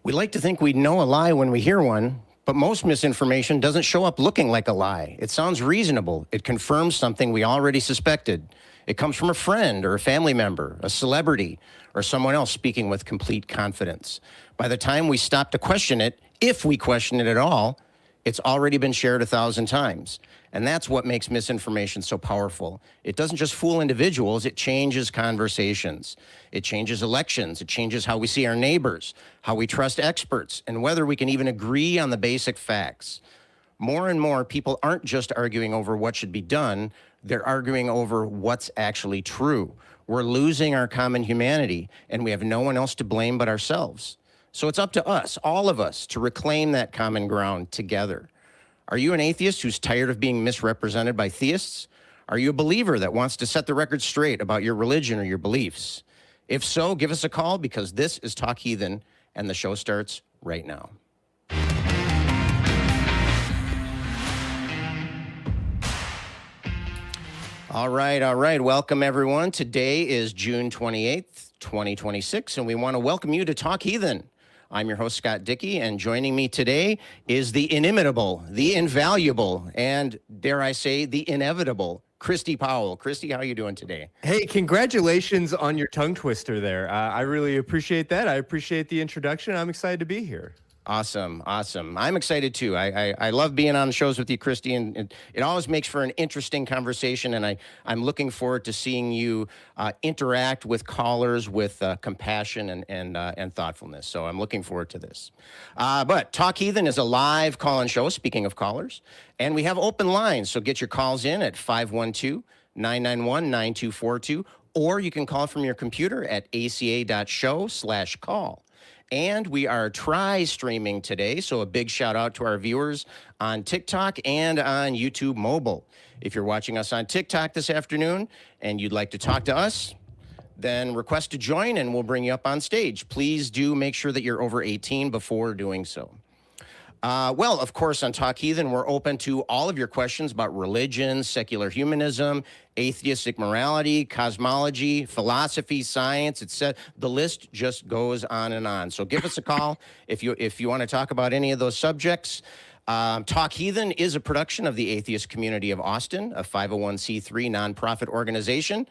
We like to think we know a lie when we hear one, but most misinformation doesn't show up looking like a lie. It sounds reasonable. It confirms something we already suspected. It comes from a friend or a family member, a celebrity, or someone else speaking with complete confidence. By the time we stop to question it, if we question it at all, it's already been shared 1,000 times. And that's what makes misinformation so powerful. It doesn't just fool individuals, it changes conversations. It changes elections. It changes how we see our neighbors, how we trust experts, and whether we can even agree on the basic facts. More and more people aren't just arguing over what should be done, they're arguing over what's actually true. We're losing our common humanity, and we have no one else to blame but ourselves. So it's up to us, all of us, to reclaim that common ground together. Are you an atheist who's tired of being misrepresented by theists? Are you a believer that wants to set the record straight about your religion or your beliefs? If so, give us a call, because this is Talk Heathen, and the show starts right now. All right. Welcome, everyone. Today is June 28th, 2026, and we want to welcome you to Talk Heathen. I'm your host, Scott Dickie, and joining me today is the inimitable, the invaluable, and dare I say, the inevitable, Christy Powell. Christy, how are you doing today? Hey, congratulations on your tongue twister there. I really appreciate that. I appreciate the introduction. I'm excited to be here. Awesome. I'm excited too. I love being on the shows with you, Christy, and it always makes for an interesting conversation, and I'm looking forward to seeing you interact with callers with compassion and thoughtfulness. So I'm looking forward to this. But Talk Heathen is a live call-in show, speaking of callers, and we have open lines, so get your calls in at 512-991-9242, or you can call from your computer at aca.show/call. And we are streaming today, so a big shout out to our viewers on TikTok and on YouTube Mobile. If you're watching us on TikTok this afternoon and you'd like to talk to us, then request to join and we'll bring you up on stage. Please do make sure that you're over 18 before doing so. Well, of course, on Talk Heathen, we're open to all of your questions about religion, secular humanism, atheistic morality, cosmology, philosophy, science, etc. The list just goes on and on. So give us a call if you want to talk about any of those subjects. Talk Heathen is a production of the Atheist Community of Austin, a 501c3 nonprofit organization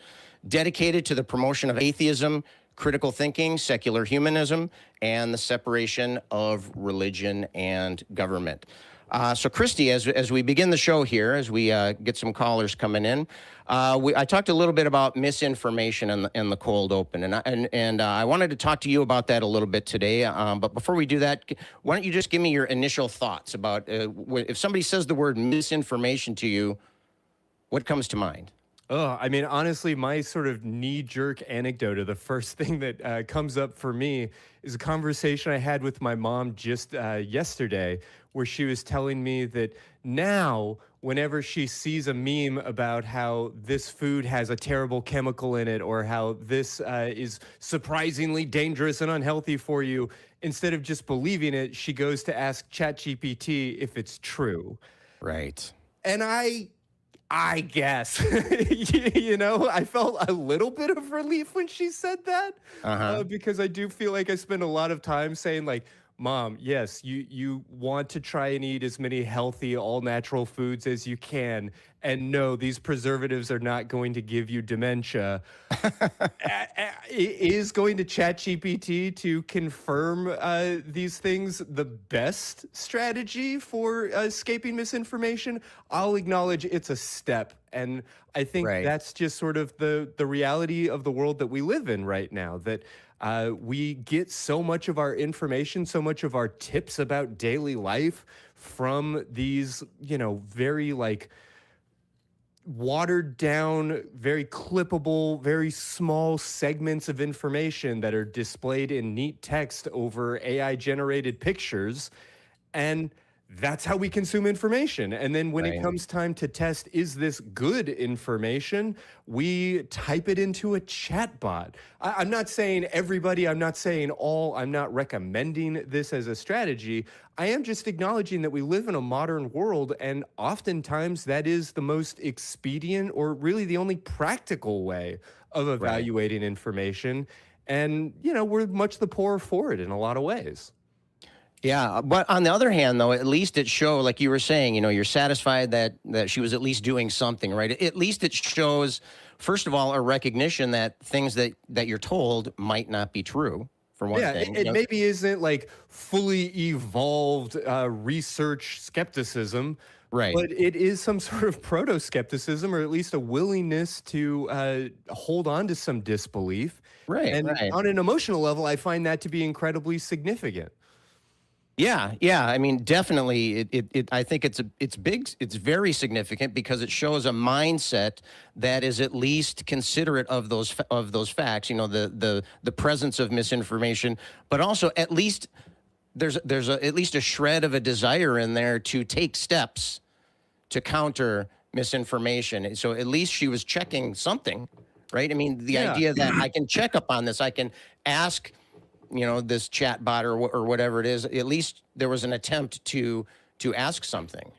dedicated to the promotion of atheism, critical thinking, secular humanism, and the separation of religion and government. So, Christy, as we begin the show here, as we get some callers coming in, I talked a little bit about misinformation in the cold open, and I wanted to talk to you about that a little bit today. But before we do that, why don't you just give me your initial thoughts about if somebody says the word misinformation to you, what comes to mind? Oh, I mean, honestly, my sort of knee-jerk anecdote, or the first thing that comes up for me, is a conversation I had with my mom just yesterday, where she was telling me that now, whenever she sees a meme about how this food has a terrible chemical in it, or how this is surprisingly dangerous and unhealthy for you, instead of just believing it, she goes to ask ChatGPT if it's true. Right. And I guess, I felt a little bit of relief when she said that, because I do feel like I spend a lot of time saying, like, Mom, yes, you want to try and eat as many healthy, all-natural foods as you can, and no, these preservatives are not going to give you dementia. Is going to ChatGPT to confirm these things the best strategy for escaping misinformation? I'll acknowledge it's a step, and I think that's just sort of the reality of the world that we live in right now, that we get so much of our information, so much of our tips about daily life from these, very watered down, very clippable, very small segments of information that are displayed in neat text over AI generated pictures. And that's how we consume information. And then when it comes time to test, is this good information, we type it into a chat bot. I'm not saying everybody, I'm not saying all, I'm not recommending this as a strategy. I am just acknowledging that we live in a modern world, and oftentimes that is the most expedient, or really the only practical way of evaluating information. And, we're much the poorer for it in a lot of ways. Yeah, but on the other hand, though, at least it show, like you were saying, you're satisfied that she was at least doing something, right? At least it shows, first of all, a recognition that things that you're told might not be true, for one Yeah, thing. it maybe isn't like fully evolved research skepticism, Right, but it is some sort of proto skepticism, or at least a willingness to hold on to some disbelief. right, And right. on an emotional level, I find that to be incredibly significant. Yeah, yeah. I mean, definitely. I think it's big. It's very significant because it shows a mindset that is at least considerate of those facts. The presence of misinformation, but also at least at least a shred of a desire in there to take steps to counter misinformation. So at least she was checking something, right? I mean, the Yeah. idea that I can check up on this, I can ask, this chat bot or whatever it is. At least there was an attempt to ask something.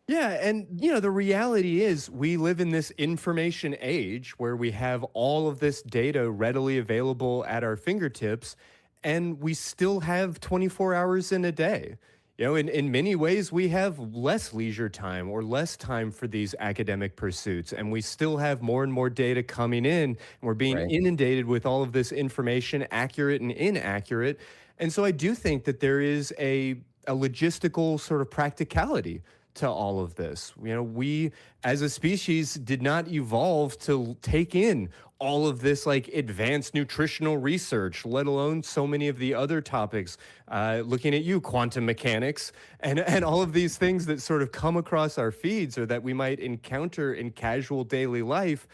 Yeah, and the reality is we live in this information age where we have all of this data readily available at our fingertips, and we still have 24 hours in a day. In many ways, we have less leisure time or less time for these academic pursuits, and we still have more and more data coming in, and we're being Right. inundated with all of this information, accurate and inaccurate. And so I do think that there is a logistical sort of practicality to all of this. We as a species did not evolve to take in all of this like advanced nutritional research, let alone so many of the other topics. Looking at you, quantum mechanics, and all of these things that sort of come across our feeds or that we might encounter in casual daily life.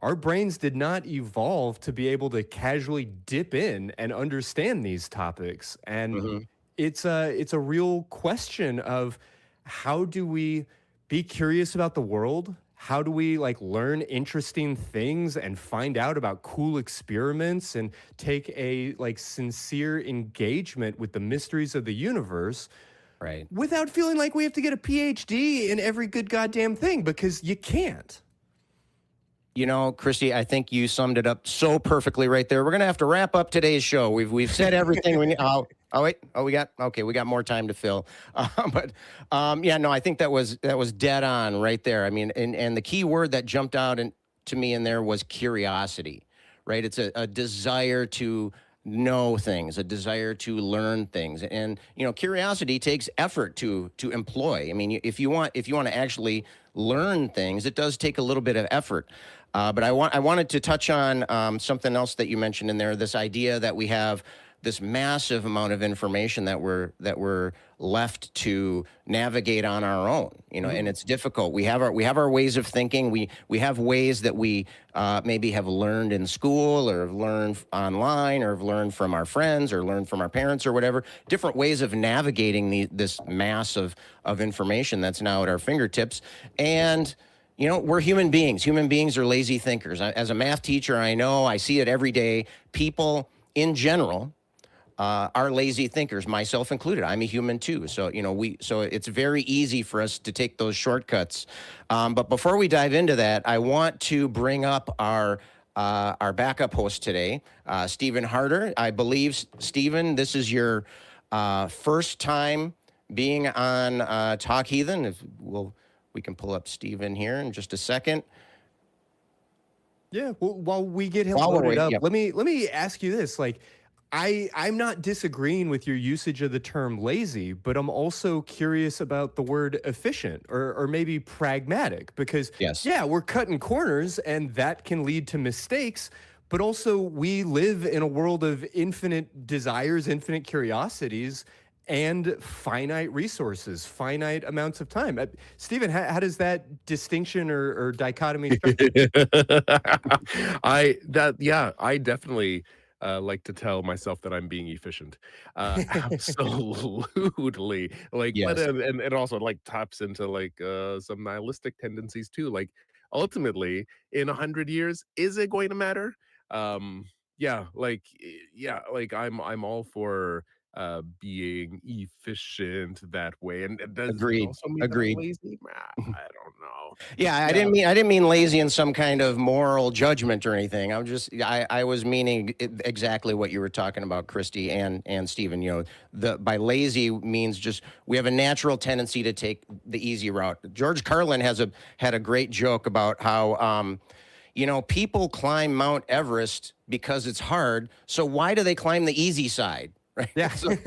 Our brains did not evolve to be able to casually dip in and understand these topics. And Hmm. it's a real question of how do we be curious about the world? How do we like learn interesting things and find out about cool experiments and take a like sincere engagement with the mysteries of the universe Right. without feeling like we have to get a PhD in every good goddamn thing, because you can't. Christy, I think you summed it up so perfectly right there. We're gonna have to wrap up today's show. We've said everything we need. Oh wait. Oh, we got more time to fill. But yeah, no, I think that was dead on right there. I mean, and the key word that jumped out to me in there was curiosity, right? It's a desire to know things, a desire to learn things, and curiosity takes effort to employ. I mean, if you want to actually learn things, it does take a little bit of effort. But I wanted to touch on something else that you mentioned in there. This idea that we have this massive amount of information that we're left to navigate on our own, and it's difficult. We have our ways of thinking. We have ways that we maybe have learned in school or have learned online or have learned from our friends or learned from our parents or whatever. Different ways of navigating this mass of information that's now at our fingertips. And we're human beings. Human beings are lazy thinkers. As a math teacher, I see it every day. People in general are lazy thinkers, myself included. I'm a human too. So it's very easy for us to take those shortcuts. But before we dive into that, I want to bring up our backup host today, Stephen Harder. I believe, Stephen, this is your first time being on Talk Heathen. If we can pull up Stephen here in just a second. Yeah, well, while we get him While we're loaded waiting, up, yep. let me ask you this. Like, I'm not disagreeing with your usage of the term lazy, but I'm also curious about the word efficient or maybe pragmatic, because Yes. yeah, we're cutting corners and that can lead to mistakes, but also we live in a world of infinite desires, infinite curiosities, and finite resources, finite amounts of time. Stephen, how does that distinction or dichotomy strike you? I definitely like to tell myself that I'm being efficient. Absolutely. Like, but Yes. and it also like taps into like some nihilistic tendencies too. Like ultimately, in 100 years, is it going to matter? Yeah, like I'm all for being efficient that way. And does it Agreed. also mean that I'm Agreed. lazy? I don't know. Yeah, Yeah. I didn't mean lazy in some kind of moral judgment or anything. I was meaning exactly what you were talking about, Christy and Stephen. You know, the by lazy means just we have a natural tendency to take the easy route. George Carlin had a great joke about how you know, people climb Mount Everest because it's hard. So why do they climb the easy side? Right. Yeah. So, you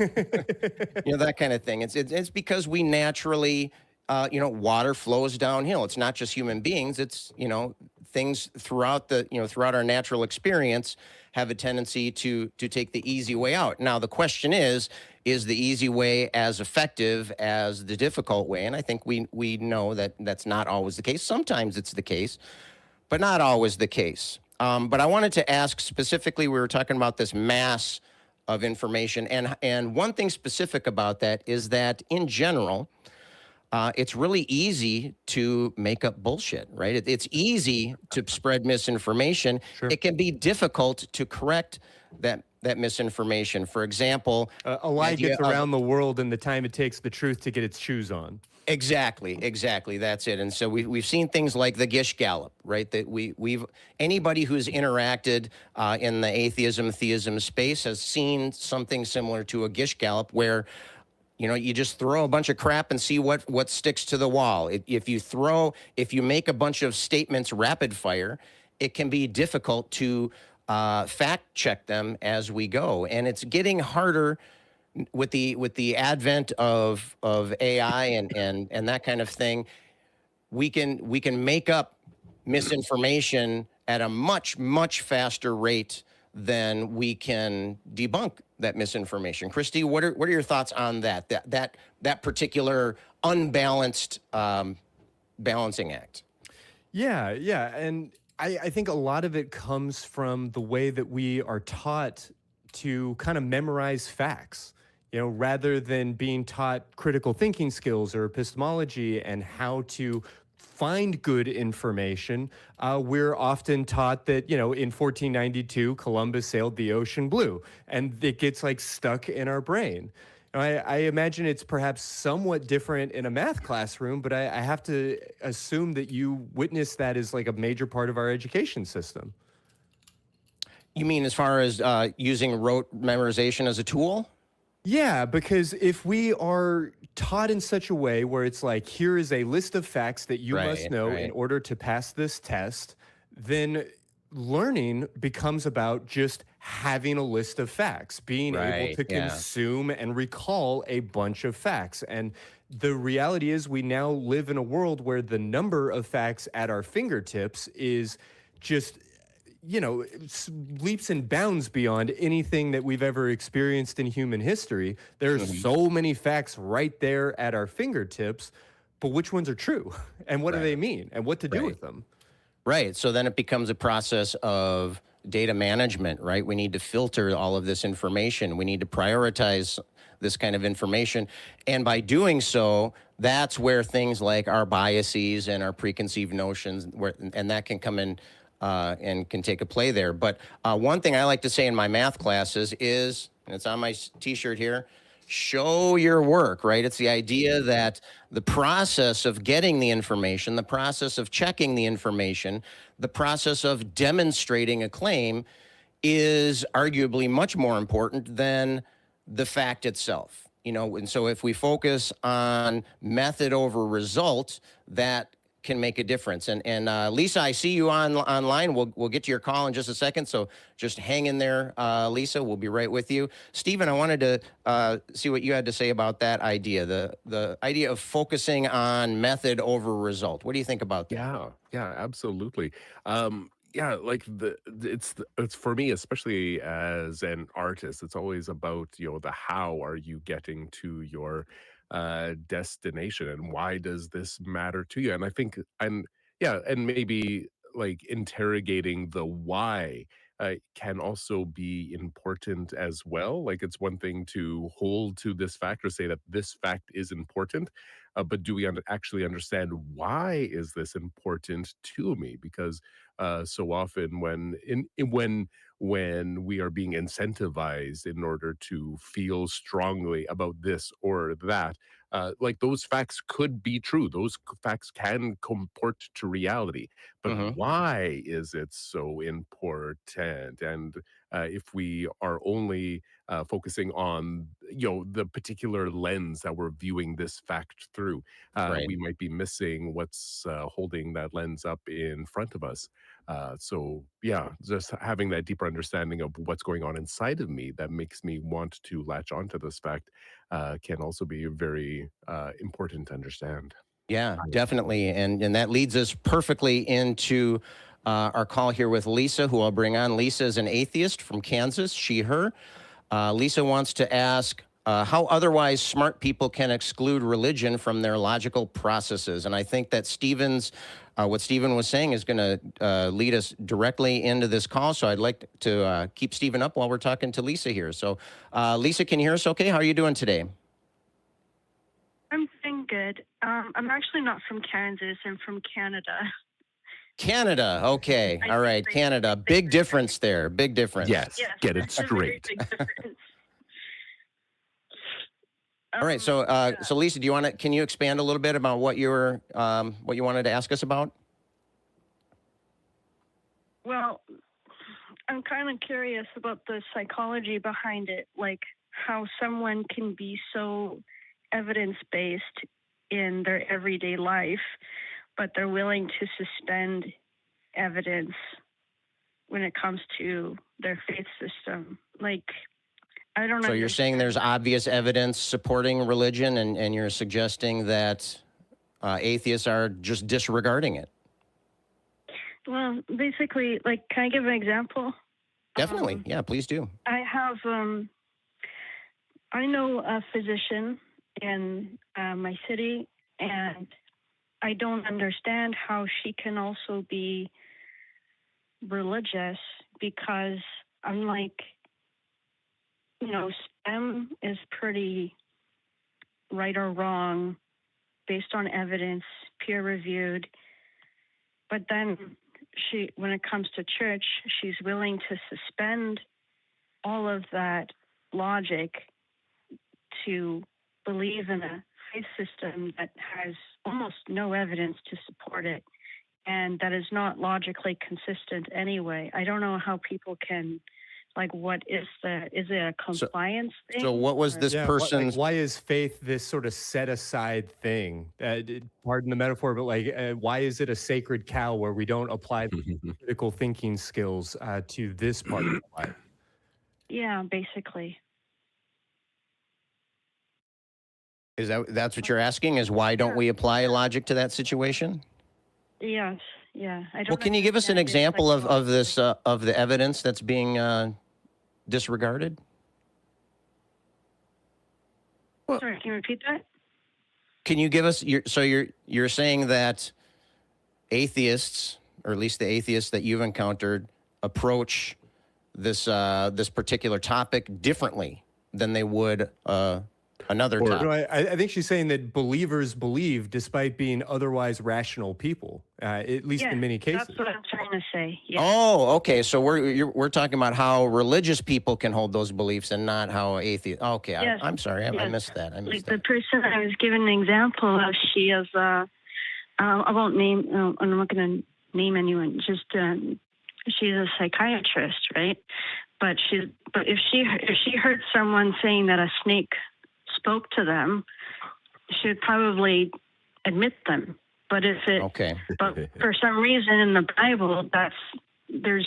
know, that kind of thing. It's because we naturally, you know, water flows downhill. It's not just human beings. It's, you know, things throughout the, you know, throughout our natural experience have a tendency to take the easy way out. Now the question is the easy way as effective as the difficult way? And I think we know that that's not always the case. Sometimes it's the case, but not always the case. But I wanted to ask specifically, we were talking about this mass of information, and one thing specific about that is that in general, it's really easy to make up bullshit, right? It's easy to spread misinformation. Sure. It can be difficult to correct that misinformation. For example, A the lie idea gets of around the world in the time it takes the truth to get its shoes on. exactly. That's it. And so we've seen things like the Gish Gallop, right? That we've anybody who's interacted in the atheism theism space has seen something similar to a Gish Gallop, where you know you just throw a bunch of crap and see what sticks to the wall. If you make a bunch of statements rapid fire, it can be difficult to fact check them as we go, and it's getting harder with the advent of AI and that kind of thing. We can make up misinformation at a much faster rate than we can debunk that misinformation. Christy, what are your thoughts on that particular unbalanced balancing act? Yeah. And I think a lot of it comes from the way that we are taught to kind of memorize facts, you know, rather than being taught critical thinking skills or epistemology and how to find good information. We're often taught that, you know, in 1492, Columbus sailed the ocean blue, and it gets like stuck in our brain. I imagine it's perhaps somewhat different in a math classroom, but I have to assume that you witness that as like a major part of our education system. You mean as far as using rote memorization as a tool? Yeah, because if we are taught in such a way where it's like, here is a list of facts that you must know in Right. order to pass this test, then learning becomes about just having a list of facts, being able Right. to Yeah. consume and recall a bunch of facts. And the reality is, we now live in a world where the number of facts at our fingertips is just, you know, leaps and bounds beyond anything that we've ever experienced in human history. There's so many facts right there at our fingertips, but which ones are true? And what do Right. they mean? And what to do Right. with them? Right. So then it becomes a process of data management, right? We need to filter all of this information. We need to prioritize this kind of information. And by doing so, that's where things like our biases and our preconceived notions, and that can come in and can take a play there. But one thing I like to say in my math classes is, and it's on my t-shirt here, show your work, right? It's the idea that the process of getting the information, the process of checking the information, the process of demonstrating a claim is arguably much more important than the fact itself. You know, and so if we focus on method over result, that can make a difference. And Lisa, I see you online. We'll get to your call in just a second. So just hang in there, Lisa. We'll be right with you. Stephen, I wanted to see what you had to say about that idea, the idea of focusing on method over result. What do you think about that? Yeah, absolutely. Yeah, like it's for me, especially as an artist, it's always about, you know, the how are you getting to your destination, and why does this matter to you? And I think, and yeah, and maybe like interrogating the why can also be important as well. Like, it's one thing to hold to this fact or say that this fact is important, but do we actually understand why is this important to me? Because so often when we are being incentivized in order to feel strongly about this or that, like those facts could be true. Those facts can comport to reality. But Hmm. why is it so important? And if we are only focusing on the particular lens that we're viewing this fact through, Right. we might be missing what's holding that lens up in front of us. So yeah, just having that deeper understanding of what's going on inside of me that makes me want to latch onto this fact can also be very important to understand. Yeah, definitely. And that leads us perfectly into our call here with Lisa, who I'll bring on. Lisa is an atheist from Kansas, she, her. Lisa wants to ask how otherwise smart people can exclude religion from their logical processes. And I think that what Stephen was saying is going to lead us directly into this call. So I'd like to keep Stephen up while we're talking to Lisa here. So Lisa, can you hear us okay? How are you doing today? I'm doing good. I'm actually not from Kansas. I'm from Canada. Canada. Okay. All right. Canada. Big difference there. Big difference. Yes, Yes, get it it's a very straight. big difference. All right. So, Yeah. so Lisa, can you expand a little bit about what you wanted to ask us about? Well, I'm kind of curious about the psychology behind it, like how someone can be so evidence-based in their everyday life, but they're willing to suspend evidence when it comes to their faith system. Like, I don't know. So you're saying there's obvious evidence supporting religion, and you're suggesting that atheists are just disregarding it. Well, basically, like, can I give an example? Definitely. Yeah, please do. I have, I know a physician in my city, and I don't understand how she can also be religious, because I'm like, STEM is pretty right or wrong based on evidence, peer reviewed. But then when it comes to church, she's willing to suspend all of that logic to believe in a faith system that has almost no evidence to support it, and that is not logically consistent anyway. I don't know how people can, like, is it a compliance thing? So what was this person's? Why is faith this sort of set aside thing? Pardon the metaphor, but why is it a sacred cow where we don't apply the critical thinking skills to this part of life? Yeah, basically. That's what you're asking? Is why don't we apply logic to that situation? Yes. Yeah. I don't. Well, can you give us an example of this of the evidence that's being disregarded? Sorry, can you repeat that? Can you give us you're saying that atheists, or at least the atheists that you've encountered, approach this this particular topic differently than they would another topic? No, I think she's saying that believers believe despite being otherwise rational people, at least in many cases. That's what I'm trying to say. Yeah. Oh, okay. So we're talking about how religious people can hold those beliefs and not how atheists. Okay, Yes. I'm sorry, I Yes. missed that. Like the person I was giving an example of, she is I won't name. I'm not going to name anyone. Just she's a psychiatrist, right? But if she heard someone saying that a snake spoke to them, she would probably admit them. But but for some reason in the Bible, for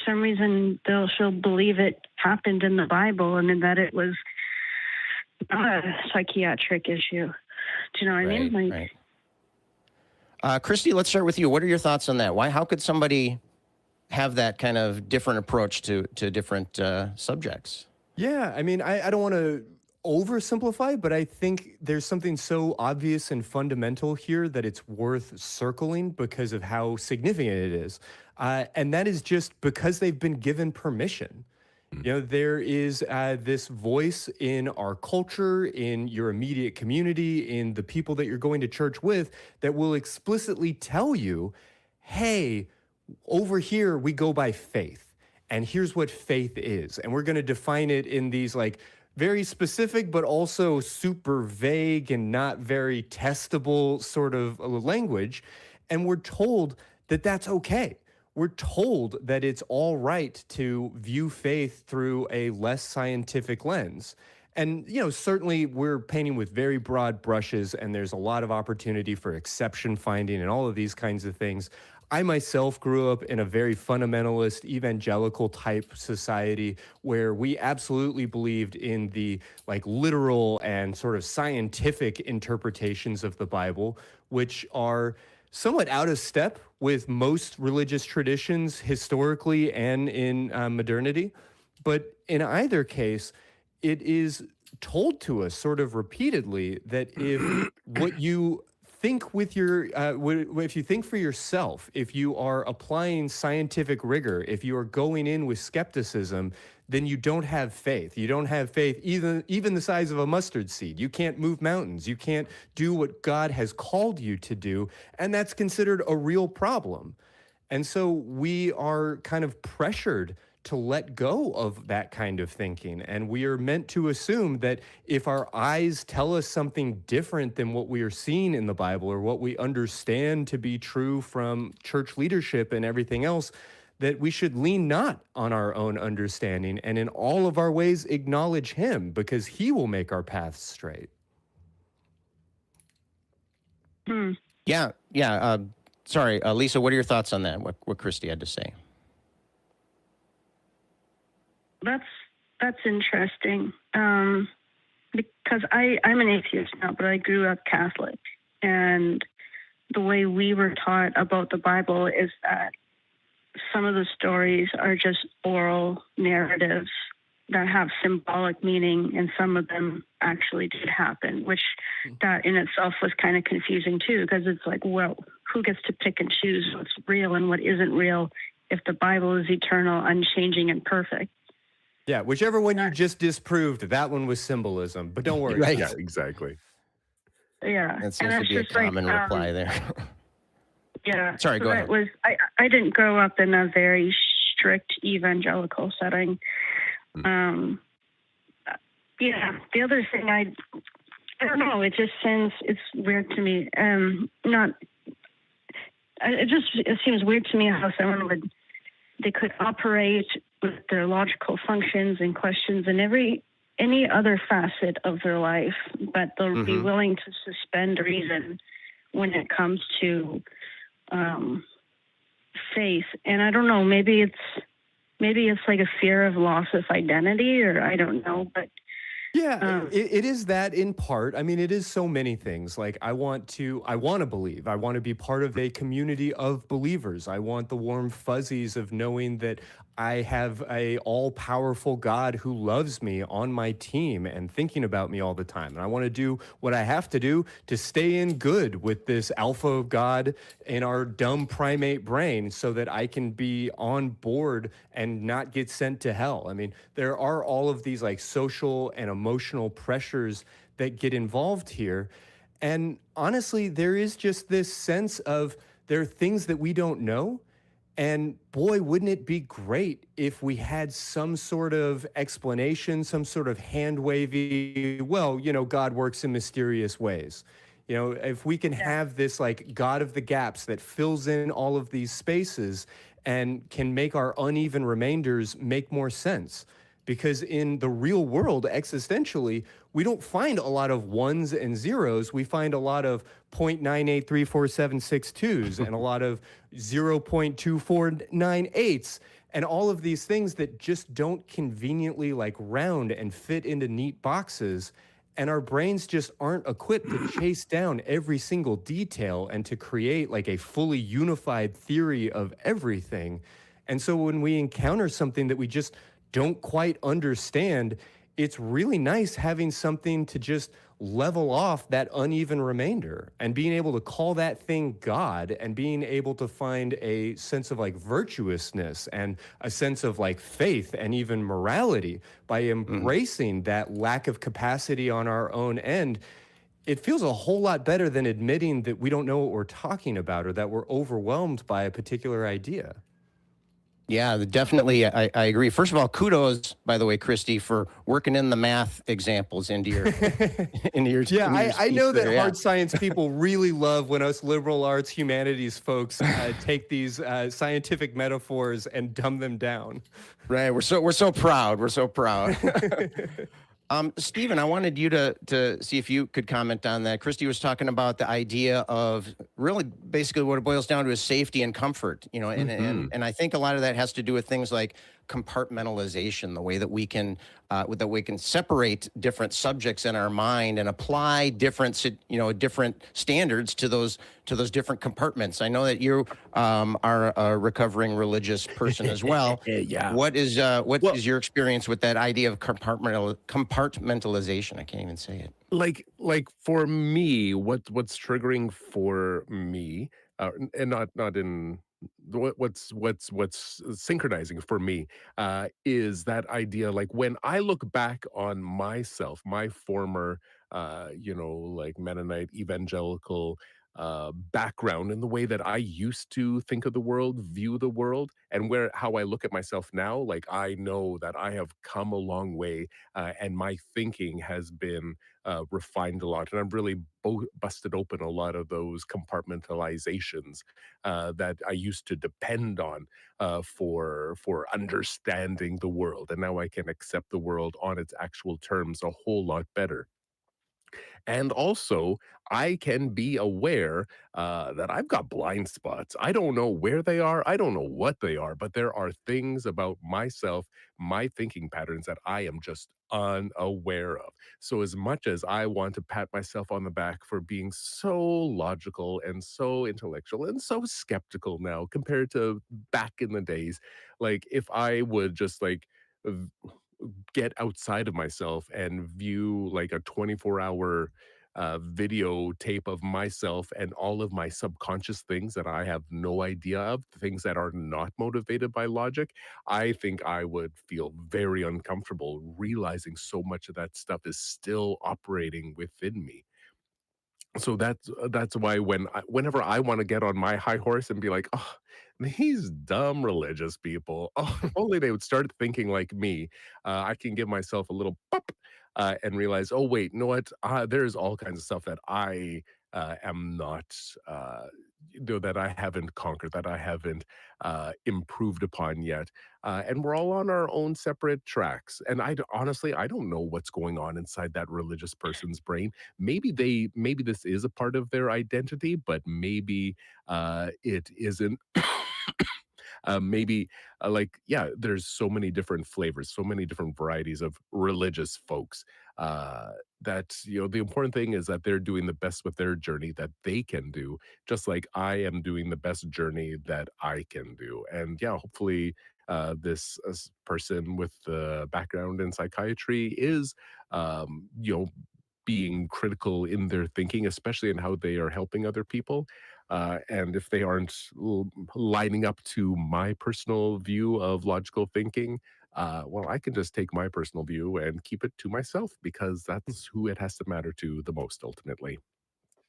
some reason she'll believe it happened in the Bible, and then that it was not a psychiatric issue. Do you know what I mean? Right. Christy, let's start with you. What are your thoughts on that? How could somebody have that kind of different approach to different subjects? Yeah, I mean, I don't want to oversimplify, but I think there's something so obvious and fundamental here that it's worth circling because of how significant it is. And that is just because they've been given permission. There is this voice in our culture, in your immediate community, in the people that you're going to church with, that will explicitly tell you, hey, over here we go by faith. And here's what faith is. And we're going to define it in these very specific, but also super vague and not very testable sort of language. And we're told that that's okay. We're told that it's all right to view faith through a less scientific lens. And, certainly we're painting with very broad brushes, and there's a lot of opportunity for exception finding and all of these kinds of things. I myself grew up in a very fundamentalist, evangelical type society where we absolutely believed in the literal and sort of scientific interpretations of the Bible, which are somewhat out of step with most religious traditions historically and in modernity. But in either case, it is told to us sort of repeatedly that if what you think with your, if you think for yourself, if you are applying scientific rigor, if you are going in with skepticism, then you don't have faith. You don't have faith even the size of a mustard seed. You can't move mountains. You can't do what God has called you to do, and that's considered a real problem. And so we are kind of pressured to let go of that kind of thinking. And we are meant to assume that if our eyes tell us something different than what we are seeing in the Bible or what we understand to be true from church leadership and everything else, that we should lean not on our own understanding and in all of our ways acknowledge him, because he will make our paths straight. Yeah. Sorry, Lisa, what are your thoughts on that? What Christy had to say? That's interesting, because I'm an atheist now, but I grew up Catholic, and the way we were taught about the Bible is that some of the stories are just oral narratives that have symbolic meaning, and some of them actually did happen, which that in itself was kind of confusing too, because it's like, well, who gets to pick and choose what's real and what isn't real if the Bible is eternal, unchanging, and perfect? Yeah, whichever one you just disproved, that one was symbolism. But don't worry. Right. Yeah, exactly. Yeah. That seems to be a common reply there. Yeah. Sorry, go ahead. I didn't grow up in a very strict evangelical setting. Yeah. The other thing, I don't know. It just it's weird to me. It seems weird to me how someone they could operate with their logical functions and questions and any other facet of their life, but they'll be willing to suspend reason when it comes to faith. And I don't know, maybe it's like a fear of loss of identity, or I don't know, but yeah, it is that in part. I mean, it is so many things. Like I want to believe. I want to be part of a community of believers. I want the warm fuzzies of knowing that I have a all-powerful God who loves me on my team and thinking about me all the time. And I want to do what I have to do to stay in good with this alpha God in our dumb primate brain so that I can be on board and not get sent to hell. I mean, there are all of these like social and emotional pressures that get involved here. And honestly, there is just this sense of there are things that we don't know. And boy, wouldn't it be great if we had some sort of explanation, some sort of hand-wavy, well, God works in mysterious ways. If we can have this like God of the gaps that fills in all of these spaces and can make our uneven remainders make more sense. Because in the real world, existentially, we don't find a lot of ones and zeros. We find a lot of 0.9834762s and a lot of 0.2498s and all of these things that just don't conveniently like round and fit into neat boxes. And our brains just aren't equipped to chase down every single detail and to create like a fully unified theory of everything. And so when we encounter something that we just don't quite understand, it's really nice having something to just level off that uneven remainder and being able to call that thing God and being able to find a sense of like virtuousness and a sense of like faith and even morality by embracing that lack of capacity on our own end. It feels a whole lot better than admitting that we don't know what we're talking about or that we're overwhelmed by a particular idea. Yeah, definitely. I agree. First of all, kudos, by the way, Christy, for working in the math examples into your Yeah, into your I speech know that there. Yeah. hard science people really love when us liberal arts humanities folks take these scientific metaphors and dumb them down. Right. We're so proud. We're so proud. Stephen, I wanted you to see if you could comment on that. Christy was talking about the idea of really basically what it boils down to is safety and comfort, you know, and I think a lot of that has to do with things like compartmentalization, the way that we can separate different subjects in our mind and apply different standards to those different compartments. I know that you are a recovering religious person as well. Yeah. What is Well, your experience with that idea of compartmentalization? I can't even say it. like for me, what's triggering for me, and not in what's synchronizing for me, is that idea. Like when I look back on myself, my former, like Mennonite evangelical background, and the way that I used to think of the world, view the world, and how I look at myself now, like I know that I have come a long way, and my thinking has been refined a lot, and I've really busted open a lot of those compartmentalizations that I used to depend on for understanding the world, and now I can accept the world on its actual terms a whole lot better. And also, I can be aware that I've got blind spots. I don't know where they are. I don't know what they are, but there are things about myself, my thinking patterns that I am just unaware of. So, as much as I want to pat myself on the back for being so logical and so intellectual and so skeptical now compared to back in the days, like if I would just like get outside of myself and view like a 24-hour videotape of myself and all of my subconscious things that I have no idea of, things that are not motivated by logic, I think I would feel very uncomfortable realizing so much of that stuff is still operating within me. So that's why whenever I wanna get on my high horse and be like, "Oh, these dumb religious people, oh, if only they would start thinking like me," I can give myself a little pop, and realize, "Oh, wait, you know what? There's all kinds of stuff that I, am not, that I haven't conquered, that I haven't, improved upon yet." And we're all on our own separate tracks, and honestly, I don't know what's going on inside that religious person's brain. Maybe this is a part of their identity, but maybe it isn't. Maybe yeah, there's so many different flavors, so many different varieties of religious folks, that the important thing is that they're doing the best with their journey that they can do, just like I am doing the best journey that I can do. And yeah, hopefully this person with the background in psychiatry is being critical in their thinking, especially in how they are helping other people. And if they aren't lining up to my personal view of logical thinking, well, I can just take my personal view and keep it to myself because that's who it has to matter to the most ultimately.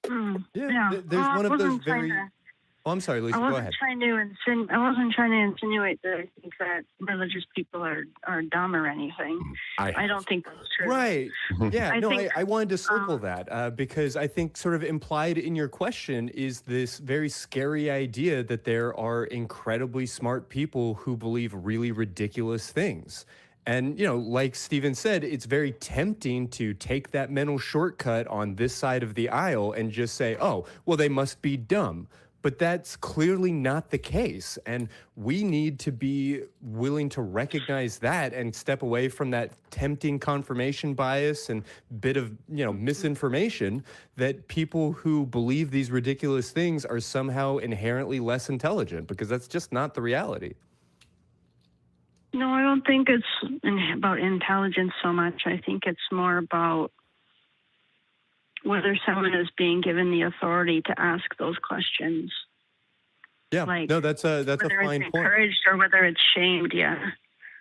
Yeah, Yeah. there's Well, one I of those wasn't trying very. to. Oh, I'm sorry, I Lisa. Go wasn't ahead. trying to I wasn't trying to insinuate that I think that religious people are dumb or anything. I don't think that's true. Right. Yeah. I No, think I wanted to circle um, that because I think sort of implied in your question is this very scary idea that there are incredibly smart people who believe really ridiculous things. And, like Stephen said, it's very tempting to take that mental shortcut on this side of the aisle and just say, oh, well, they must be dumb. But that's clearly not the case. And we need to be willing to recognize that and step away from that tempting confirmation bias and bit of, misinformation that people who believe these ridiculous things are somehow inherently less intelligent, because that's just not the reality. no, I don't think it's about intelligence so much. I think it's more about whether someone is being given the authority to ask those questions. Yeah, Like, no, that's a whether fine it's point. encouraged or whether it's shamed. Yeah.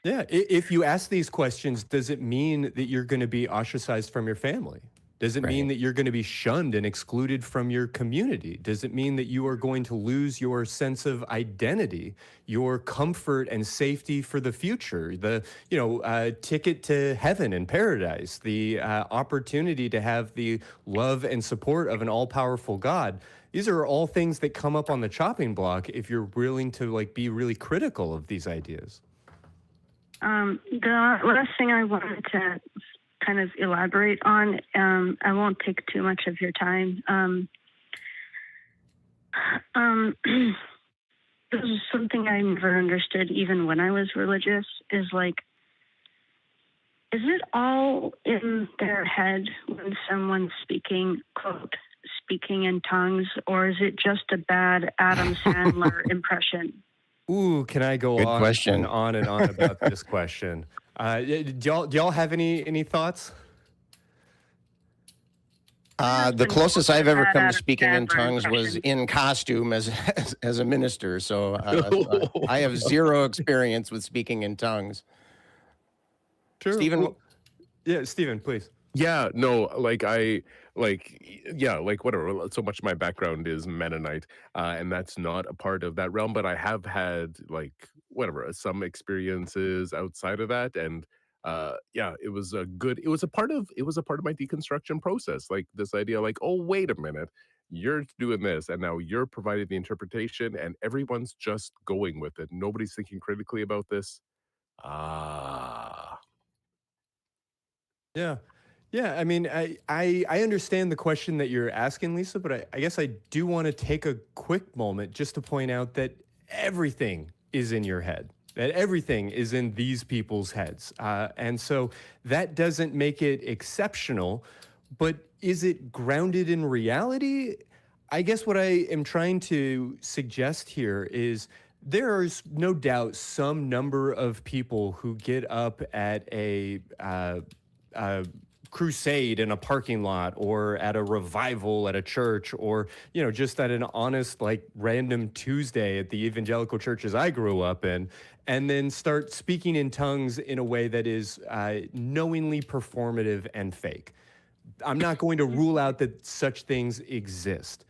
Yeah, if you ask these questions, does it mean that you're going to be ostracized from your family? Does it mean Right. that you're going to be shunned and excluded from your community? Does it mean that you are going to lose your sense of identity, your comfort and safety for the future, the ticket to heaven and paradise, the opportunity to have the love and support of an all-powerful God? These are all things that come up on the chopping block if you're willing to like be really critical of these ideas. The last thing I wanted to kind of elaborate on, I won't take too much of your time. This is something I never understood even when I was religious, is like, is it all in their head when someone's speaking, quote, speaking in tongues, or is it just a bad Adam Sandler impression? Ooh, can I go Good on question. and on and on about this question? Do y'all have any thoughts? The closest I've ever come to Adam speaking in Sandler tongues was impression. in costume as a minister. So I have zero experience with speaking in tongues. Sure. Stephen, Well, yeah, Stephen, please. Yeah, no, like whatever. So much of my background is Mennonite, and that's not a part of that realm. But I have had like whatever some experiences outside of that, and yeah, it was a good. It was a part of my deconstruction process. Like this idea, like, oh, wait a minute, you're doing this, and now you're providing the interpretation, and everyone's just going with it. Nobody's thinking critically about this. Ah. Yeah. Yeah, I mean, I understand the question that you're asking, Lisa, but I guess I do want to take a quick moment just to point out that everything is in your head, that everything is in these people's heads. And so that doesn't make it exceptional, but is it grounded in reality? I guess what I am trying to suggest here is there's no doubt some number of people who get up at a crusade in a parking lot or at a revival at a church or just at an honest like random Tuesday at the evangelical churches I grew up in, and then start speaking in tongues in a way that is knowingly performative and fake. I'm not going to rule out that such things exist,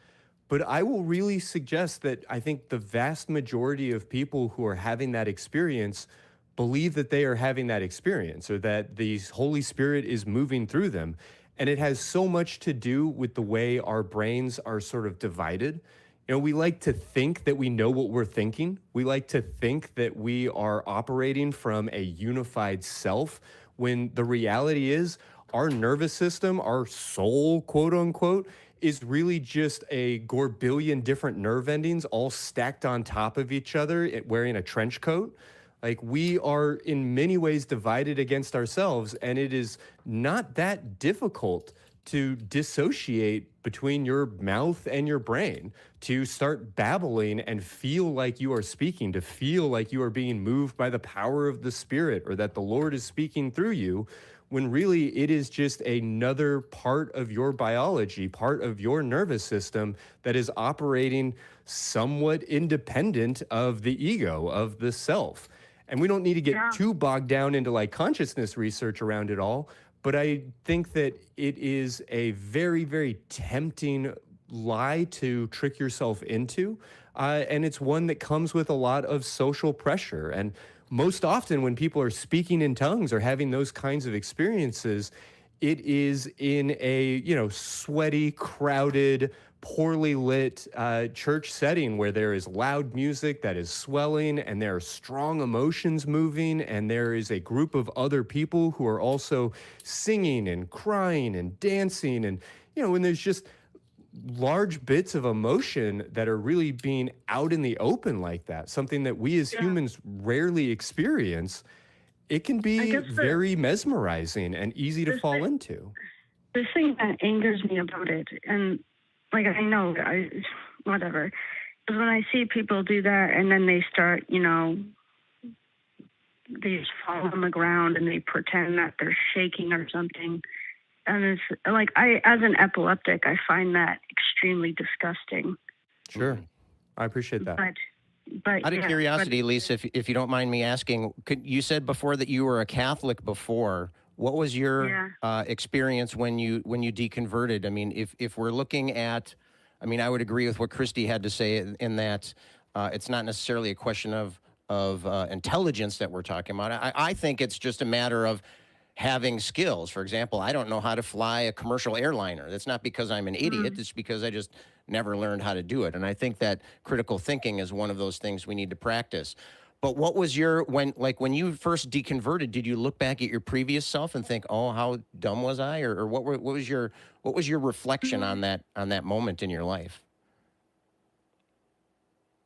but I will really suggest that I think the vast majority of people who are having that experience believe that they are having that experience or that the Holy Spirit is moving through them. And it has so much to do with the way our brains are sort of divided. We like to think that we know what we're thinking. We like to think that we are operating from a unified self, when the reality is our nervous system, our soul, quote unquote, is really just a gorbillion different nerve endings all stacked on top of each other, wearing a trench coat. Like, we are in many ways divided against ourselves, and it is not that difficult to dissociate between your mouth and your brain, to start babbling and feel like you are speaking, to feel like you are being moved by the power of the Spirit or that the Lord is speaking through you, when really it is just another part of your biology, part of your nervous system that is operating somewhat independent of the ego, of the self. And we don't need to get too bogged down into like consciousness research around it all, but I think that it is a very, very tempting lie to trick yourself into. And it's one that comes with a lot of social pressure. And most often when people are speaking in tongues or having those kinds of experiences, it is in a, sweaty, crowded, poorly lit church setting where there is loud music that is swelling and there are strong emotions moving, and there is a group of other people who are also singing and crying and dancing, and when there's just large bits of emotion that are really being out in the open like that, something that we as humans rarely experience, it can be very mesmerizing and easy to fall into. The thing that angers me about it, and like whatever, is when I see people do that and then they start, they just fall on the ground and they pretend that they're shaking or something. And it's like, as an epileptic, I find that extremely disgusting. Sure. I appreciate that. But out of curiosity, Lisa, if you don't mind me asking, you said before that you were a Catholic before. What was your Yeah. experience when you deconverted? I mean, if we're looking at, I mean, I would agree with what Christy had to say in that it's not necessarily a question of intelligence that we're talking about. I think it's just a matter of having skills. For example, I don't know how to fly a commercial airliner. That's not because I'm an idiot. It's because I just never learned how to do it. And I think that critical thinking is one of those things we need to practice. But what was your when you first deconverted? Did you look back at your previous self and think, "Oh, how dumb was I?" Or what was your reflection on that moment in your life?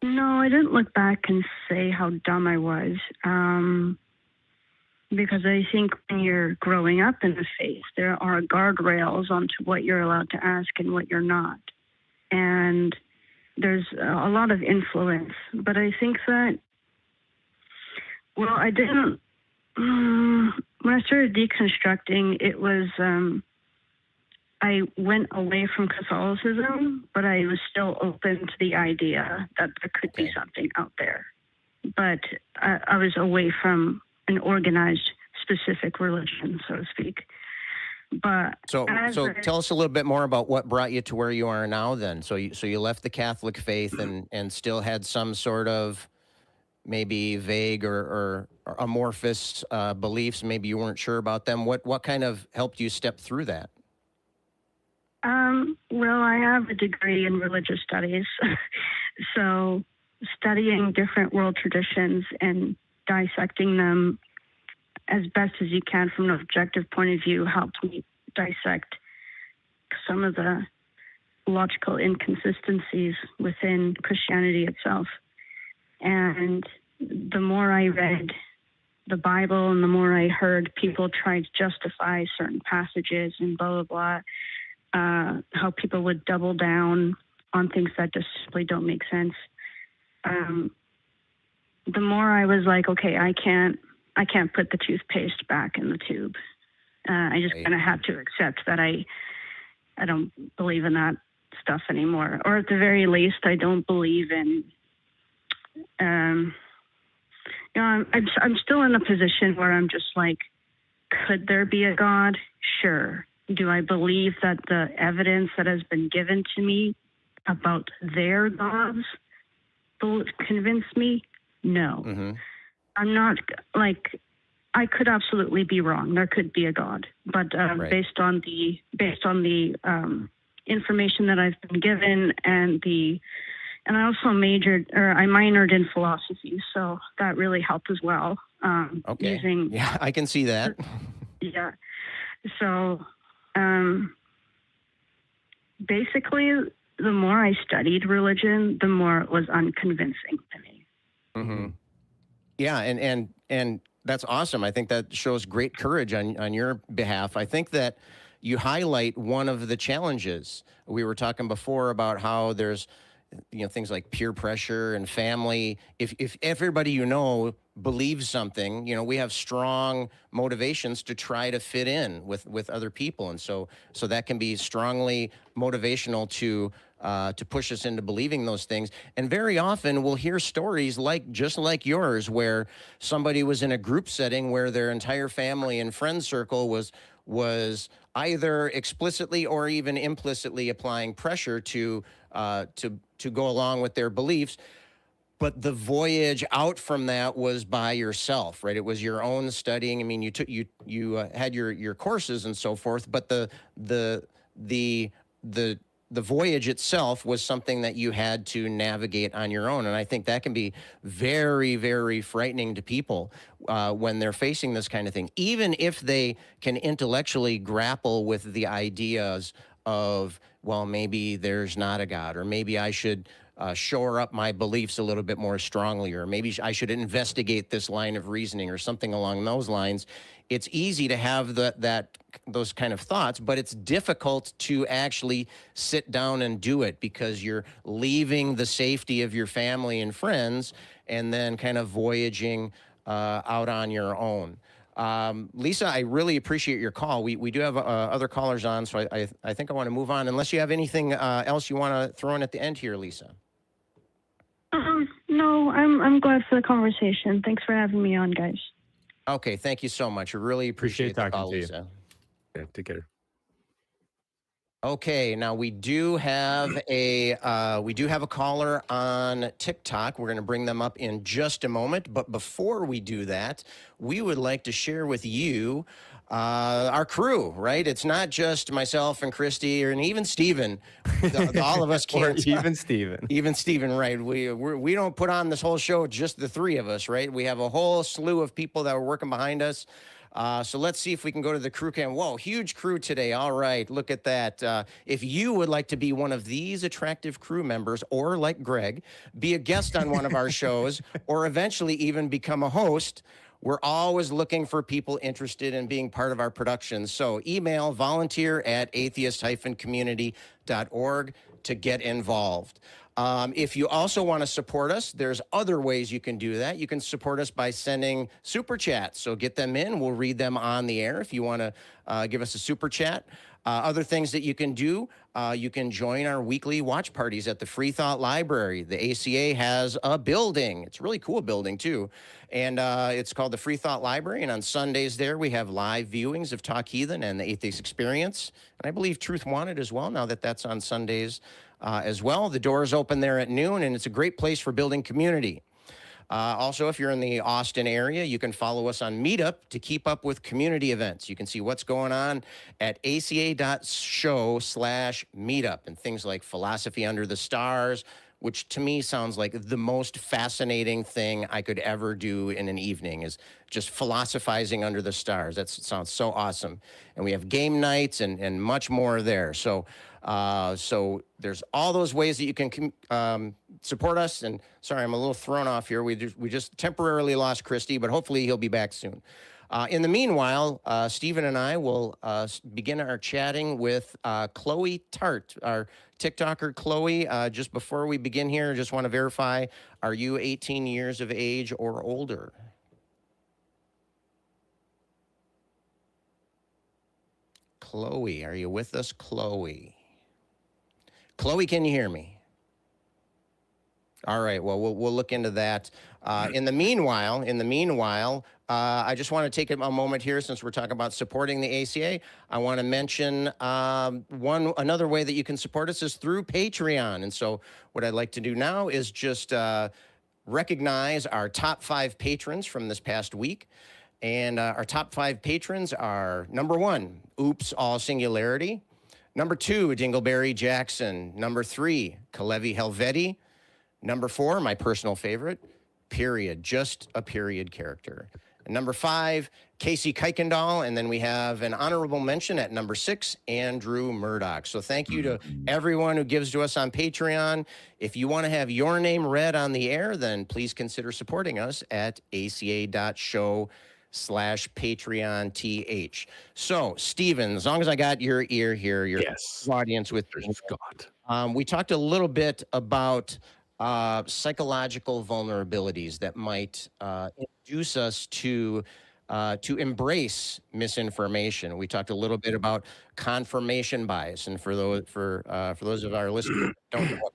No, I didn't look back and say how dumb I was. Because I think when you're growing up in the faith, there are guardrails onto what you're allowed to ask and what you're not. And there's a lot of influence. But I think that, well, I didn't, when I started deconstructing, it was, I went away from Catholicism, but I was still open to the idea that there could be something out there. But I was away from an organized, specific religion, so to speak. But so tell us a little bit more about what brought you to where you are now. Then, so you left the Catholic faith and still had some sort of maybe vague or amorphous beliefs. Maybe you weren't sure about them. What kind of helped you step through that? Well, I have a degree in religious studies, so studying different world traditions and dissecting them as best as you can from an objective point of view helped me dissect some of the logical inconsistencies within Christianity itself. And the more I read the Bible and the more I heard people try to justify certain passages and blah, blah, blah, how people would double down on things that just simply don't make sense. The more I was like, okay, I can't put the toothpaste back in the tube. I just kind of had to accept that I don't believe in that stuff anymore, or at the very least, I don't believe in. I'm still in a position where I'm just like, could there be a God? Sure. Do I believe that the evidence that has been given to me about their gods will convince me? No. Mm-hmm. I'm not, like, I could absolutely be wrong. There could be a God, but based on the information that I've been given and I also I minored in philosophy, so that really helped as well. Yeah, I can see that. Yeah. So, basically, the more I studied religion, the more it was unconvincing to me. Mm-hmm. Yeah, and that's awesome. I think that shows great courage on your behalf. I think that you highlight one of the challenges. We were talking before about how there's things like peer pressure and family. If everybody believes something, we have strong motivations to try to fit in with other people, and so that can be strongly motivational to push us into believing those things. And very often we'll hear stories just like yours, where somebody was in a group setting where their entire family and friend circle was either explicitly or even implicitly applying pressure to go along with their beliefs. But the voyage out from that was by yourself, right? It was your own studying. I mean, you had your courses and so forth, but the voyage itself was something that you had to navigate on your own. And I think that can be very, very frightening to people when they're facing this kind of thing, even if they can intellectually grapple with the ideas of, well, maybe there's not a God, or maybe I should shore up my beliefs a little bit more strongly, or maybe I should investigate this line of reasoning or something along those lines. It's easy to have those kind of thoughts, but it's difficult to actually sit down and do it, because you're leaving the safety of your family and friends and then kind of voyaging out on your own. Lisa, I really appreciate your call. We do have other callers on, so I think I want to move on, unless you have anything else you want to throw in at the end here, Lisa. No, I'm glad for the conversation. Thanks for having me on, guys. Okay, thank you so much. I really Appreciate appreciate the talking call, to you. Lisa. Yeah, take care. Okay, now we do have a caller on TikTok. We're going to bring them up in just a moment, but before we do that, we would like to share with you our crew. Right? It's not just myself and Christy, and even Steven. All of us Or can't. even Steven. Even Steven, right? We don't put on this whole show just the three of us, right? We have a whole slew of people that are working behind us. So let's see if we can go to the crew cam. Whoa, huge crew today. All right, look at that. If you would like to be one of these attractive crew members, or like Greg, be a guest on one of our shows, or eventually even become a host, we're always looking for people interested in being part of our productions. So email volunteer@atheist-community.org to get involved. If you also want to support us, there's other ways you can do that. You can support us by sending super chats. So get them in. We'll read them on the air if you want to give us a super chat. Other things that you can do, you can join our weekly watch parties at the Free Thought Library. The ACA has a building. It's a really cool building, too. And it's called the Free Thought Library. And on Sundays there, we have live viewings of Talk Heathen and the Atheist Experience. And I believe Truth Wanted as well, now that that's on Sundays as well. The doors open there at noon, and it's a great place for building community. Also, if you're in the Austin area, you can follow us on Meetup to keep up with community events. You can see what's going on at aca.show/meetup, and things like Philosophy Under the Stars, which to me sounds like the most fascinating thing I could ever do in an evening, is just philosophizing under the stars. That sounds so awesome. And we have game nights and much more there. So there's all those ways that you can support us. And sorry, I'm a little thrown off here. We just temporarily lost Christy, but hopefully he'll be back soon. In the meanwhile, Stephen and I will begin our chatting with Chloe Tart, our TikToker. Chloe, just before we begin here, I just want to verify, are you 18 years of age or older? Chloe, are you with us, Chloe? Chloe, can you hear me? All right. Well, we'll look into that. In the meanwhile, I just want to take a moment here, since we're talking about supporting the ACA. I want to mention another way that you can support us is through Patreon. And so, what I'd like to do now is just recognize our top 5 patrons from this past week. And our top 5 patrons are: number 1, Oops, all singularity; number 2, Dingleberry Jackson; number 3, Kalevi Helveti; number 4, my personal favorite, Period, just a period character; and number 5, Casey Kuykendall; and then we have an honorable mention at number 6, Andrew Murdoch. So thank you to everyone who gives to us on Patreon. If you want to have your name read on the air, then please consider supporting us at aca.show/PatreonTH. So, Stephen, as long as I got your ear here, your Yes, audience with Mr. Scott. we talked a little bit about psychological vulnerabilities that might induce us to embrace misinformation. We talked a little bit about confirmation bias, and for those of our listeners who don't know what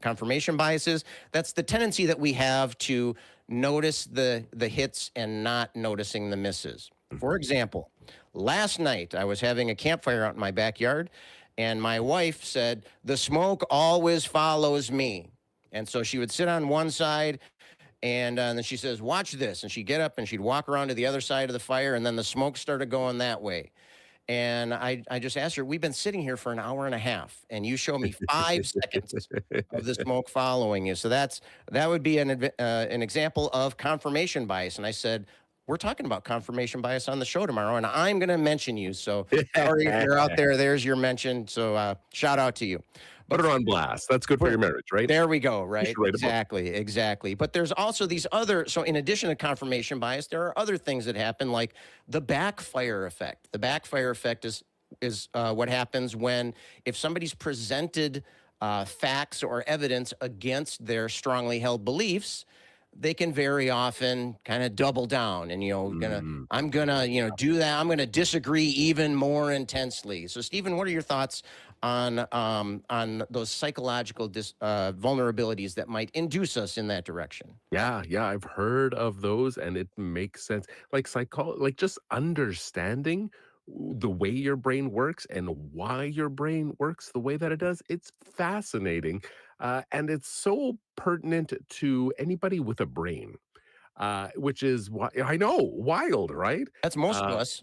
confirmation bias is, that's the tendency that we have to notice the hits and not noticing the misses. For example, last night I was having a campfire out in my backyard, and my wife said, "The smoke always follows me." And so she would sit on one side, and then she says, "Watch this." And she'd get up and she'd walk around to the other side of the fire, and then the smoke started going that way. And I just asked her, "We've been sitting here for an hour and a half, and you show me 5 seconds of the smoke following you." So that would be an example of confirmation bias. And I said, "We're talking about confirmation bias on the show tomorrow, and I'm going to mention you. So sorry if you're out there. There's your mention. So shout out to you." Put it on blast. That's good for your marriage, right? There we go, right? should write a book. Exactly. But there's also these other, so in addition to confirmation bias, there are other things that happen, like the backfire effect. The backfire effect is what happens if somebody's presented facts or evidence against their strongly held beliefs, they can very often kind of double down and, I'm gonna do that. I'm gonna disagree even more intensely. So, Stephen, what are your thoughts on those psychological vulnerabilities that might induce us in that direction. Yeah, yeah, I've heard of those and it makes sense. Like like just understanding the way your brain works and why your brain works the way that it does, it's fascinating. And it's so pertinent to anybody with a brain, which is why I know, wild, right? That's most of Uh, us.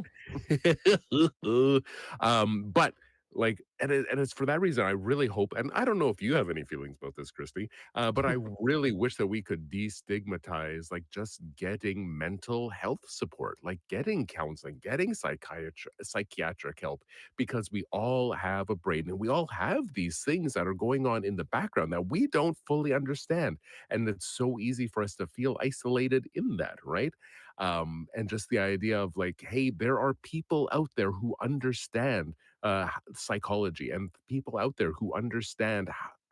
but like, and it's for that reason I really hope, and I don't know if you have any feelings about this, Christy, but I really wish that we could destigmatize like just getting mental health support, like getting counseling, getting psychiatric help, because we all have a brain and we all have these things that are going on in the background that we don't fully understand, and it's so easy for us to feel isolated in that, right? And just the idea of like, hey, there are people out there who understand psychology and people out there who understand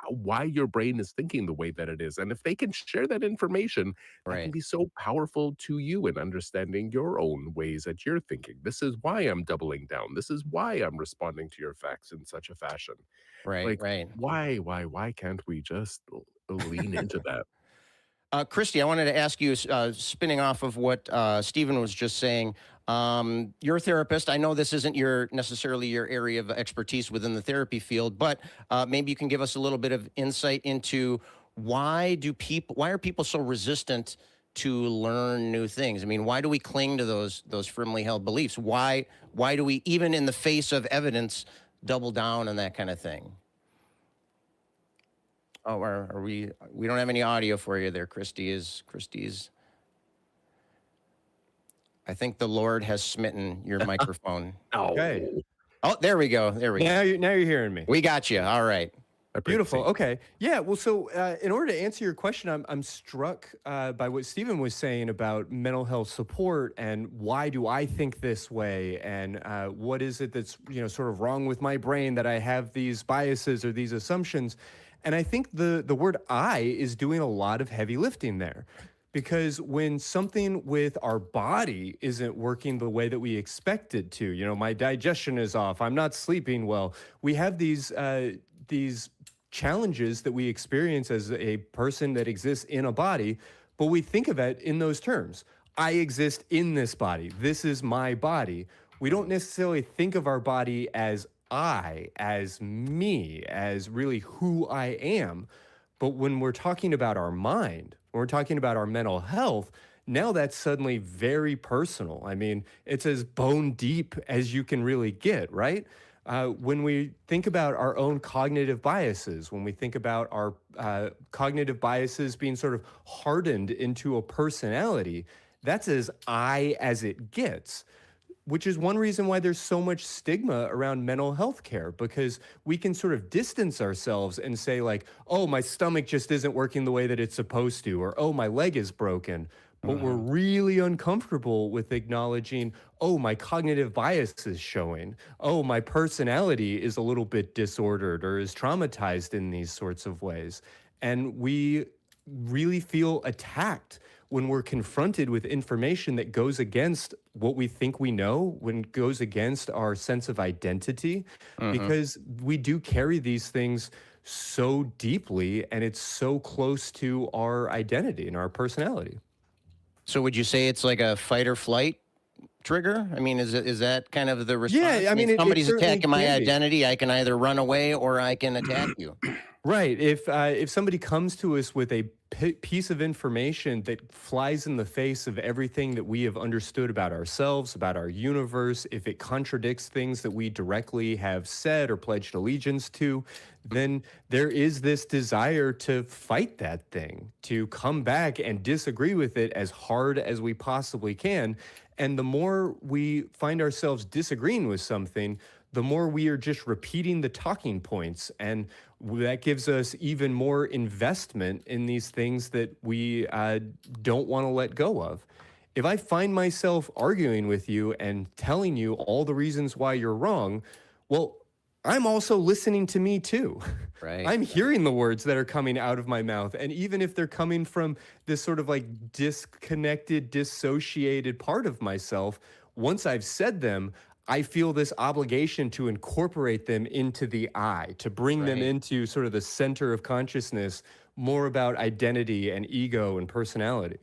why your brain is thinking the way that it is. And if they can share that information, that can Right. be so powerful to you in understanding your own ways that you're thinking. This is why I'm doubling down. This is why I'm responding to your facts in such a fashion. Right. Like, Right. why can't we just lean into that? Christy, I wanted to ask you, spinning off of what Stephen was just saying. You're a therapist. I know this isn't necessarily your area of expertise within the therapy field, but maybe you can give us a little bit of insight into why are people so resistant to learn new things? I mean, why do we cling to those firmly held beliefs? Why do we, even in the face of evidence, double down on that kind of thing? Oh, are we? We don't have any audio for you there, Christy's. I think the Lord has smitten your microphone. Okay. Oh, Oh, there we go. There we go. Now you're hearing me. We got you. All right. Beautiful. Okay. Yeah. Well, so in order to answer your question, I'm struck by what Stephen was saying about mental health support and why do I think this way, and what is it that's sort of wrong with my brain that I have these biases or these assumptions. And I think the word "I" is doing a lot of heavy lifting there. Because when something with our body isn't working the way that we expect it to, my digestion is off, I'm not sleeping well, we have these challenges that we experience as a person that exists in a body, but we think of it in those terms. I exist in this body. This is my body. We don't necessarily think of our body as I, as me, as really who I am. But when we're talking about our mind, when we're talking about our mental health, now that's suddenly very personal. I mean, it's as bone deep as you can really get, right? When we think about our own cognitive biases, when we think about our cognitive biases being sort of hardened into a personality, that's as I as it gets, which is one reason why there's so much stigma around mental health care, because we can sort of distance ourselves and say like, oh, my stomach just isn't working the way that it's supposed to, or oh, my leg is broken. But we're really uncomfortable with acknowledging, oh, my cognitive bias is showing. Oh, my personality is a little bit disordered or is traumatized in these sorts of ways. And we really feel attacked when we're confronted with information that goes against what we think we know, when it goes against our sense of identity, because we do carry these things so deeply and it's so close to our identity and our personality. So would you say it's like a fight or flight trigger? I mean, is that kind of the response? Yeah, I mean, if it somebody's certainly attacking my can be. identity, I can either run away or I can attack you. Right. If somebody comes to us with a piece of information that flies in the face of everything that we have understood about ourselves, about our universe, if it contradicts things that we directly have said or pledged allegiance to, then there is this desire to fight that thing, to come back and disagree with it as hard as we possibly can. And the more we find ourselves disagreeing with something, the more we are just repeating the talking points. And that gives us even more investment in these things that we don't want to let go of. If I find myself arguing with you and telling you all the reasons why you're wrong, well, I'm also listening to me too. Right. I'm hearing the words that are coming out of my mouth. And even if they're coming from this sort of like disconnected, dissociated part of myself, once I've said them, I feel this obligation to incorporate them into the I, to bring them Right. into sort of the center of consciousness, more about identity and ego and personality.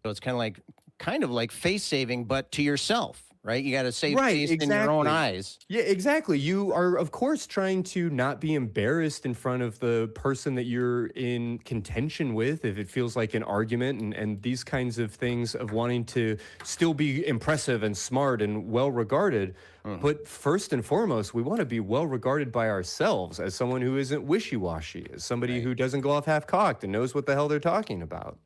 So it's kind of like face saving, but to yourself, right? You got to save Right, face in your own exactly. eyes. Yeah, exactly. You are, of course, trying to not be embarrassed in front of the person that you're in contention with, if it feels like an argument, and these kinds of things of wanting to still be impressive and smart and well regarded. But first and foremost, we want to be well regarded by ourselves as someone who isn't wishy washy, as somebody Right. who doesn't go off half cocked and knows what the hell they're talking about.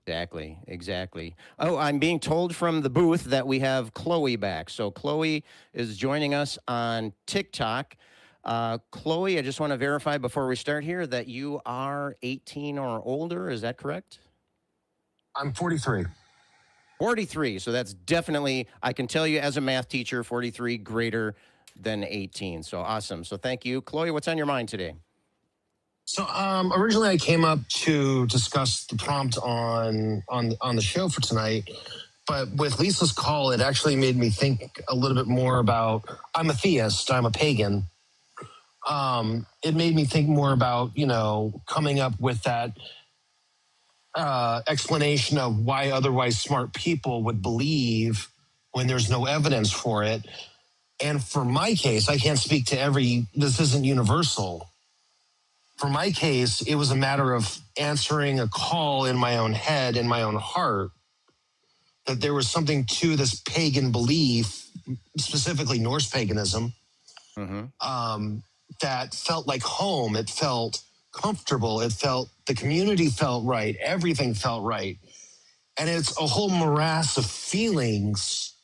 Exactly, exactly. Oh, I'm being told from the booth that we have Chloe back. So Chloe is joining us on TikTok. Chloe, I just want to verify before we start here that you are 18 or older. Is that correct? I'm 43. 43. So that's definitely, I can tell you as a math teacher, 43 greater than 18. So awesome. So thank you. Chloe, what's on your mind today? So originally I came up to discuss the prompt on the show for tonight, but with Lisa's call, it actually made me think a little bit more about, I'm a theist, I'm a pagan. It made me think more about, coming up with that explanation of why otherwise smart people would believe when there's no evidence for it. And for my case, I can't speak to this isn't universal. For my case, it was a matter of answering a call in my own head, in my own heart, that there was something to this pagan belief, specifically Norse paganism, that felt like home. It felt comfortable. The community felt right. Everything felt right. And it's a whole morass of feelings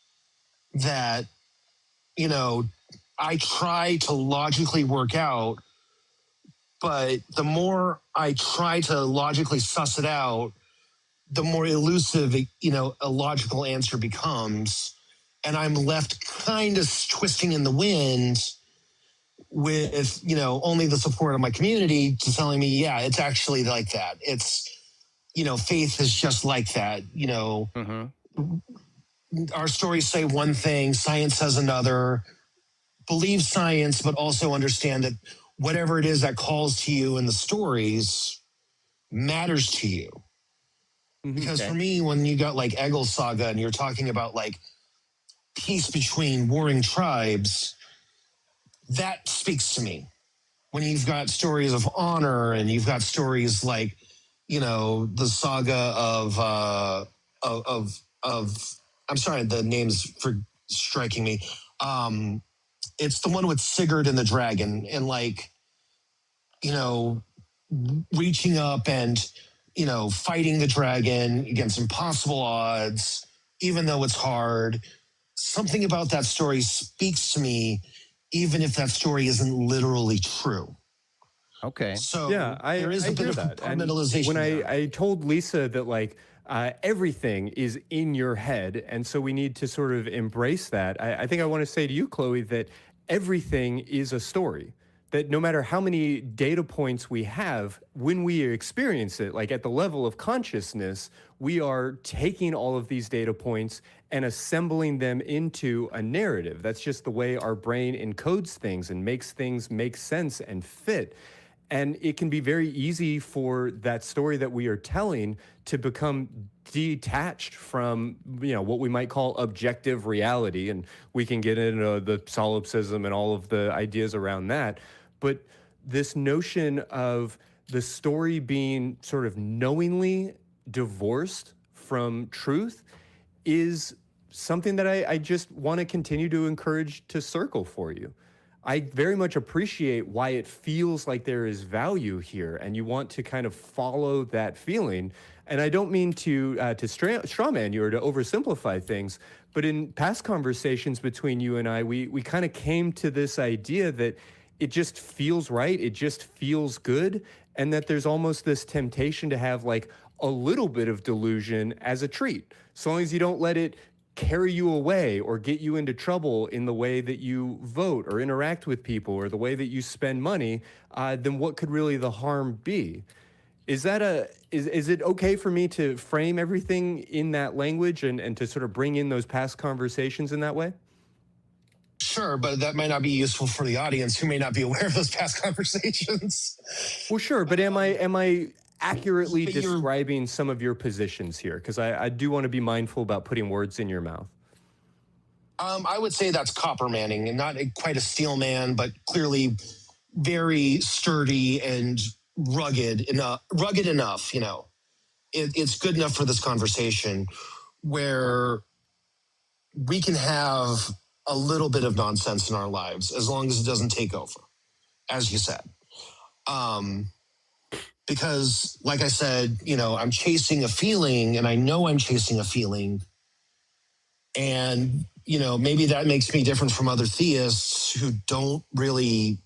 that, I try to logically work out. But the more I try to logically suss it out, the more elusive, a logical answer becomes. And I'm left kind of twisting in the wind with, only the support of my community to telling me, yeah, it's actually like that. It's, faith is just like that. Our stories say one thing, science says another. Believe science, but also understand that whatever it is that calls to you in the stories matters to you. Because for me, when you got like Egil Saga and you're talking about like peace between warring tribes, that speaks to me. When you've got stories of honor and you've got stories like, the saga of I'm sorry, the name's for striking me. It's the one with Sigurd and the dragon, and reaching up and, fighting the dragon against impossible odds, even though it's hard. Something about that story speaks to me, even if that story isn't literally true. Okay. So Yeah, there is a I bit hear of that. And compartmentalization. when there. I told Lisa that everything is in your head, and so we need to sort of embrace that. I think I want to say to you, Chloe, that everything is a story. That no matter how many data points we have, when we experience it, like at the level of consciousness, we are taking all of these data points and assembling them into a narrative. That's just the way our brain encodes things and makes things make sense and fit. And it can be very easy for that story that we are telling to become detached from, what we might call objective reality. And we can get into the solipsism and all of the ideas around that. But this notion of the story being sort of knowingly divorced from truth is something that I just want to continue to encourage to circle for you. I very much appreciate why it feels like there is value here, and you want to kind of follow that feeling. And I don't mean to strawman you or to oversimplify things, but in past conversations between you and I, we kind of came to this idea that it just feels right, it just feels good, and that there's almost this temptation to have like a little bit of delusion as a treat, so long as you don't let it carry you away or get you into trouble in the way that you vote or interact with people or the way that you spend money, then what could really the harm be? Is it okay for me to frame everything in that language and to sort of bring in those past conversations in that way? Sure, but that might not be useful for the audience who may not be aware of those past conversations. Well, sure, but am I accurately But you're- describing some of your positions here? Because I do want to be mindful about putting words in your mouth. I would say that's Copper Manning, and not quite a steel man, but clearly very sturdy and rugged enough. You know, it's good enough for this conversation where we can have a little bit of nonsense in our lives as long as it doesn't take over, as you said. Because, like I said, you know, I'm chasing a feeling, and I know I'm chasing a feeling, and you know, maybe that makes me different from other theists who don't really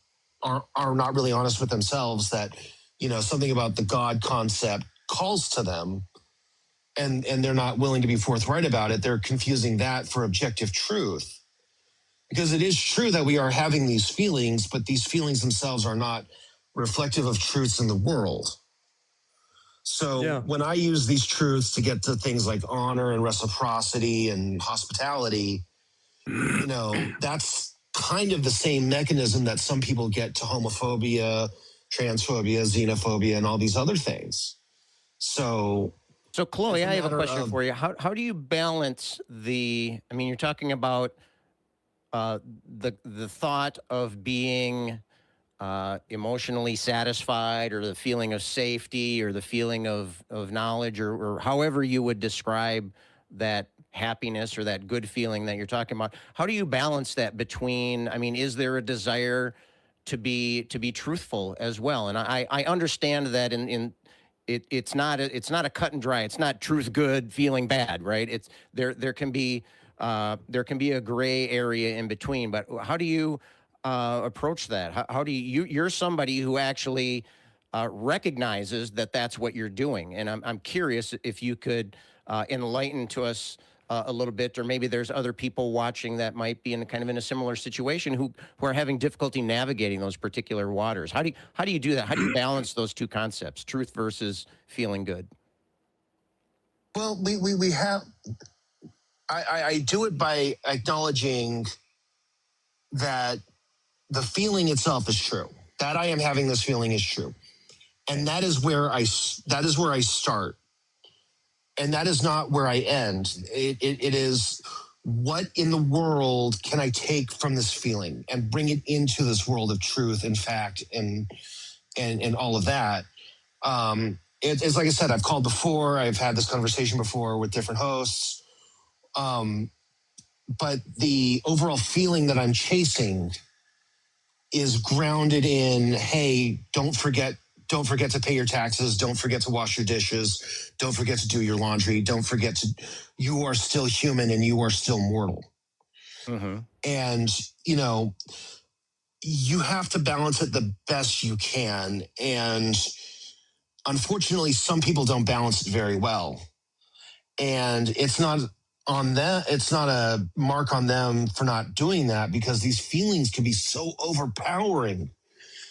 are not really honest with themselves that, you know, something about the God concept calls to them, and they're not willing to be forthright about it. They're confusing that for objective truth. Because it is true that we are having these feelings, but these feelings themselves are not reflective of truths in the world. So when I use these truths to get to things like honor and reciprocity and hospitality, you know, that's kind of the same mechanism that some people get to homophobia, transphobia, xenophobia, and all these other things. So Chloe, it's a I have a matter question of- for you. How do you balance I mean, you're talking about the thought of being emotionally satisfied, or the feeling of safety, or the feeling of knowledge, or however you would describe that happiness or that good feeling that you're talking about. How do you balance that between, I mean, is there a desire to be truthful as well? And I understand that it's not a cut and dry. It's not truth good, feeling bad, right? It's there can be a gray area in between. But how do you approach that? How do you're somebody who actually recognizes that that's what you're doing, and I'm curious if you could enlighten to us a little bit, or maybe there's other people watching that might be in a similar situation who are having difficulty navigating those particular waters. How do you do that? How do you balance those two concepts, truth versus feeling good? Well, we have. I do it by acknowledging that the feeling itself is true. That I am having this feeling is true, and that is where I start, and that is not where I end. It is, what in the world can I take from this feeling and bring it into this world of truth and fact and all of that. It's like I said, I've called before. I've had this conversation before with different hosts. But the overall feeling that I'm chasing is grounded in, hey, don't forget to pay your taxes. Don't forget to wash your dishes. Don't forget to do your laundry. Don't forget you are still human and you are still mortal. Mm-hmm. And, you know, you have to balance it the best you can. And unfortunately, some people don't balance it very well. And it's not on them. It's not a mark on them for not doing that, because these feelings can be so overpowering,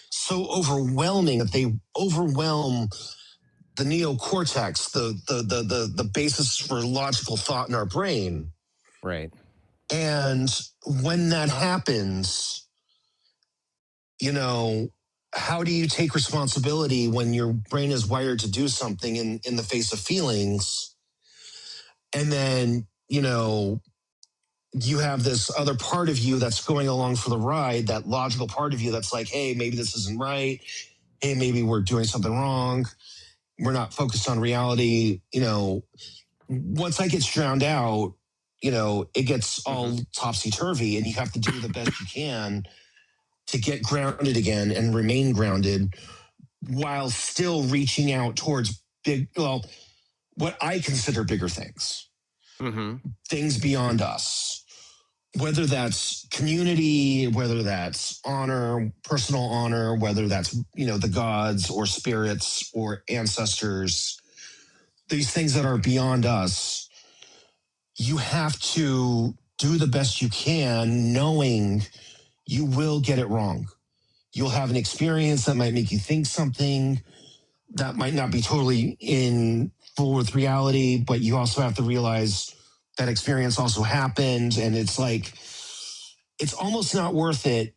so overwhelming, that they overwhelm the neocortex, the basis for logical thought in our brain. Right. And when that happens, you know, how do you take responsibility when your brain is wired to do something in the face of feelings? And then, you know, you have this other part of you that's going along for the ride, that logical part of you that's like, hey, maybe this isn't right. Hey, maybe we're doing something wrong. We're not focused on reality. You know, once that gets drowned out, you know, it gets all topsy-turvy, and you have to do the best you can to get grounded again and remain grounded while still reaching out towards what I consider bigger things. Mm-hmm. Things beyond us, whether that's community, whether that's honor, personal honor, whether that's, you know, the gods or spirits or ancestors, these things that are beyond us. You have to do the best you can, knowing you will get it wrong. You'll have an experience that might make you think something that might not be totally in full with reality, but you also have to realize that experience also happened. And it's like, it's almost not worth it.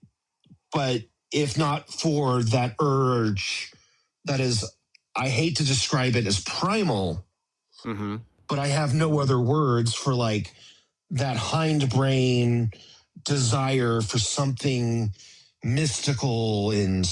But if not for that urge that is, I hate to describe it as primal, Mm-hmm. but I have no other words for like that hindbrain desire for something mystical and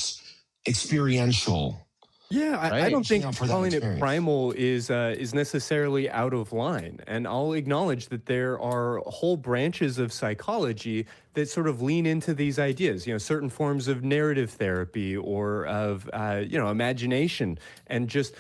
experiential. Yeah, I Right. don't think Out for that calling it experience. primal is necessarily out of line, and I'll acknowledge that there are whole branches of psychology that sort of lean into these ideas. You know, certain forms of narrative therapy or of imagination, and just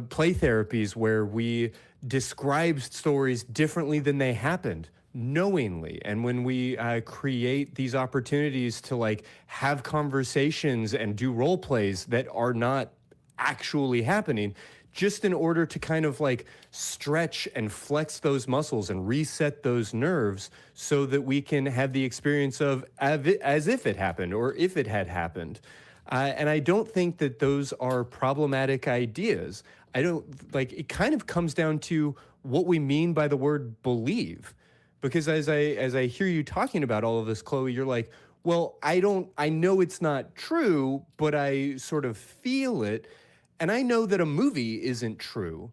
play therapies where we describe stories differently than they happened knowingly. And when we create these opportunities to like have conversations and do role plays that are not actually happening, just in order to kind of like stretch and flex those muscles and reset those nerves so that we can have the experience of as if it happened or if it had happened. And I don't think that those are problematic ideas. I don't like it kind of comes down to what we mean by the word believe. Because as I hear you talking about all of this, Chloe, you're like, well, I know it's not true, but I sort of feel it. And I know that a movie isn't true,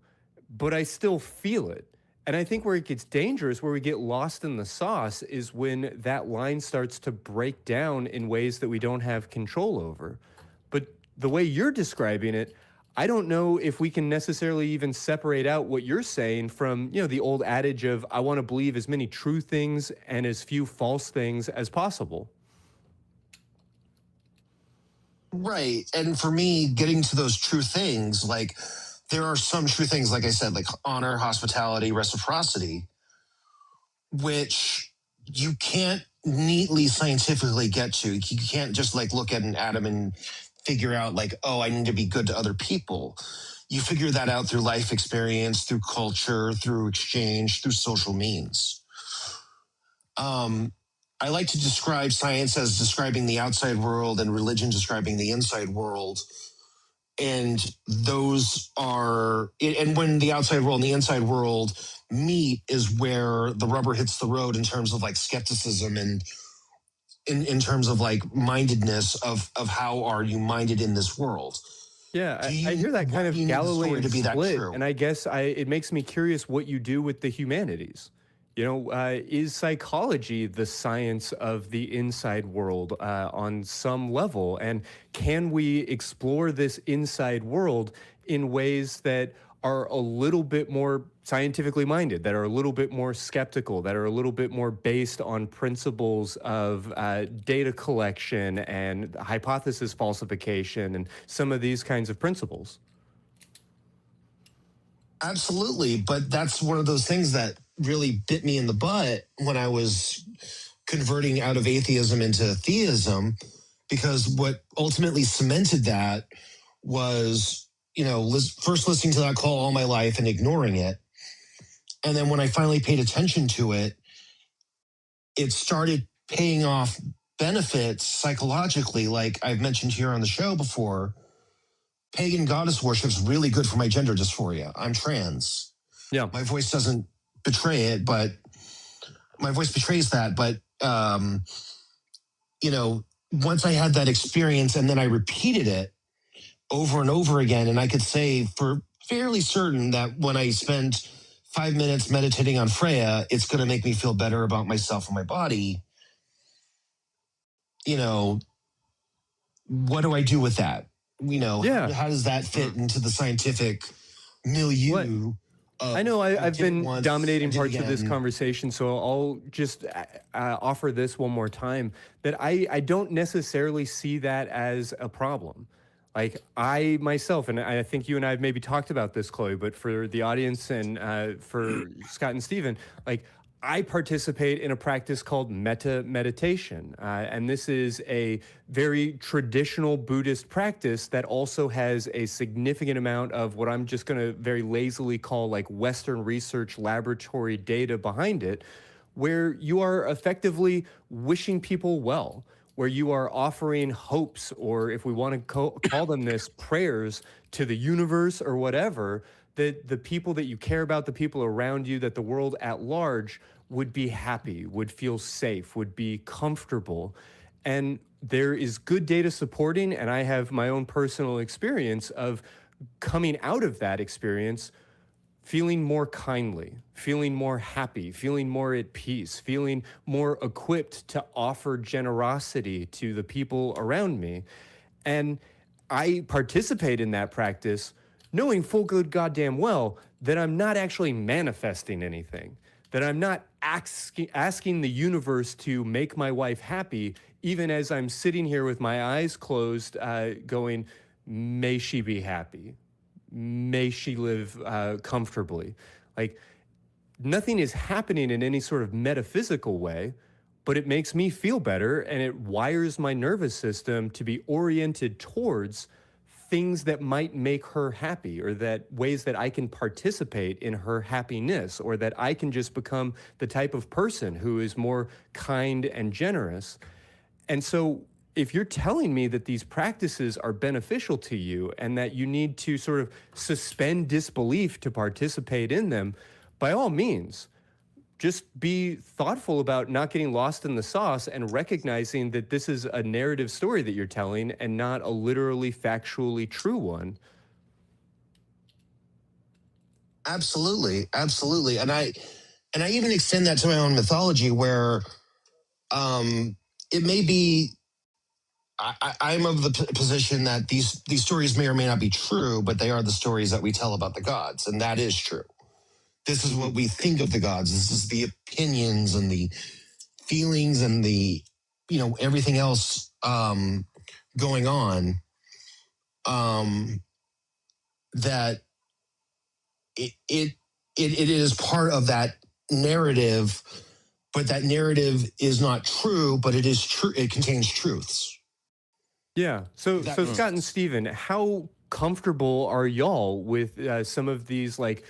but I still feel it. And I think where it gets dangerous, where we get lost in the sauce, is when that line starts to break down in ways that we don't have control over. But the way you're describing it, I don't know if we can necessarily even separate out what you're saying from, the old adage of, I want to believe as many true things and as few false things as possible. Right. And for me, getting to those true things, like there are some true things, like I said, like honor, hospitality, reciprocity, which you can't neatly scientifically get to. You can't just like look at an atom and figure out like, oh, I need to be good to other people. You figure that out through life experience, through culture, through exchange, through social means. I like to describe science as describing the outside world and religion describing the inside world. And those are, and when the outside world and the inside world meet is where the rubber hits the road in terms of like skepticism and in terms of like mindedness of how are you minded in this world. Yeah, I hear that kind of Galilean to be that split, true? and I guess it makes me curious what you do with the humanities. Is psychology the science of the inside world on some level? And can we explore this inside world in ways that are a little bit more scientifically minded, that are a little bit more skeptical, that are a little bit more based on principles of data collection and hypothesis falsification and some of these kinds of principles? Absolutely. But that's one of those things that really bit me in the butt when I was converting out of atheism into theism, because what ultimately cemented that was, first listening to that call all my life and ignoring it. And then when I finally paid attention to it, it started paying off benefits psychologically. Like I've mentioned here on the show before, pagan goddess worship is really good for my gender dysphoria. I'm trans. Yeah. My voice doesn't betray it, but my voice betrays that. But, once I had that experience and then I repeated it over and over again, and I could say for fairly certain that when I spend 5 minutes meditating on Freya, it's going to make me feel better about myself and my body. What do I do with that? Yeah. How does that fit into the scientific milieu? I know I've been dominating parts of this again. conversation, so I'll just offer this one more time, that I don't necessarily see that as a problem. Like I myself, and I think you and I have maybe talked about this, Chloe, but for the audience and for Scott and Stephen, like I participate in a practice called metta meditation. And this is a very traditional Buddhist practice that also has a significant amount of what I'm just going to very lazily call like Western research laboratory data behind it, where you are effectively wishing people well, where you are offering hopes, or if we want to call them this, prayers to the universe or whatever, that the people that you care about, the people around you, that the world at large would be happy, would feel safe, would be comfortable. And there is good data supporting, and I have my own personal experience of coming out of that experience feeling more kindly, feeling more happy, feeling more at peace, feeling more equipped to offer generosity to the people around me. And I participate in that practice knowing full good goddamn well that I'm not actually manifesting anything, that I'm not asking the universe to make my wife happy, even as I'm sitting here with my eyes closed, going, may she be happy. May she live comfortably. Like, nothing is happening in any sort of metaphysical way, but it makes me feel better, and it wires my nervous system to be oriented towards things that might make her happy, or that ways that I can participate in her happiness, or that I can just become the type of person who is more kind and generous. And so if you're telling me that these practices are beneficial to you and that you need to sort of suspend disbelief to participate in them, by all means, just be thoughtful about not getting lost in the sauce and recognizing that this is a narrative story that you're telling and not a literally factually true one. Absolutely, absolutely. And I even extend that to my own mythology, where it may be, I'm of the position that these stories may or may not be true, but they are the stories that we tell about the gods, and that is true. This is what we think of the gods. This is the opinions and the feelings and the, everything else going on. That it is part of that narrative, but that narrative is not true, but it is true. It contains truths. Yeah. So Scott and Steven, how comfortable are y'all with some of these like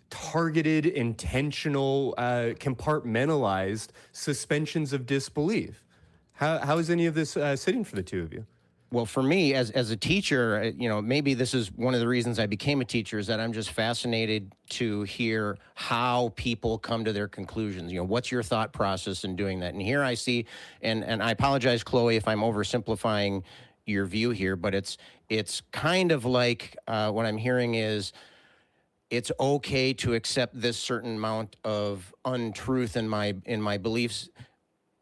targeted, intentional, compartmentalized suspensions of disbelief? How is any of this sitting for the two of you? Well, for me, as a teacher, maybe this is one of the reasons I became a teacher, is that I'm just fascinated to hear how people come to their conclusions. What's your thought process in doing that? And here I see, and I apologize, Chloe, if I'm oversimplifying your view here, but it's kind of like what I'm hearing is it's okay to accept this certain amount of untruth in my beliefs,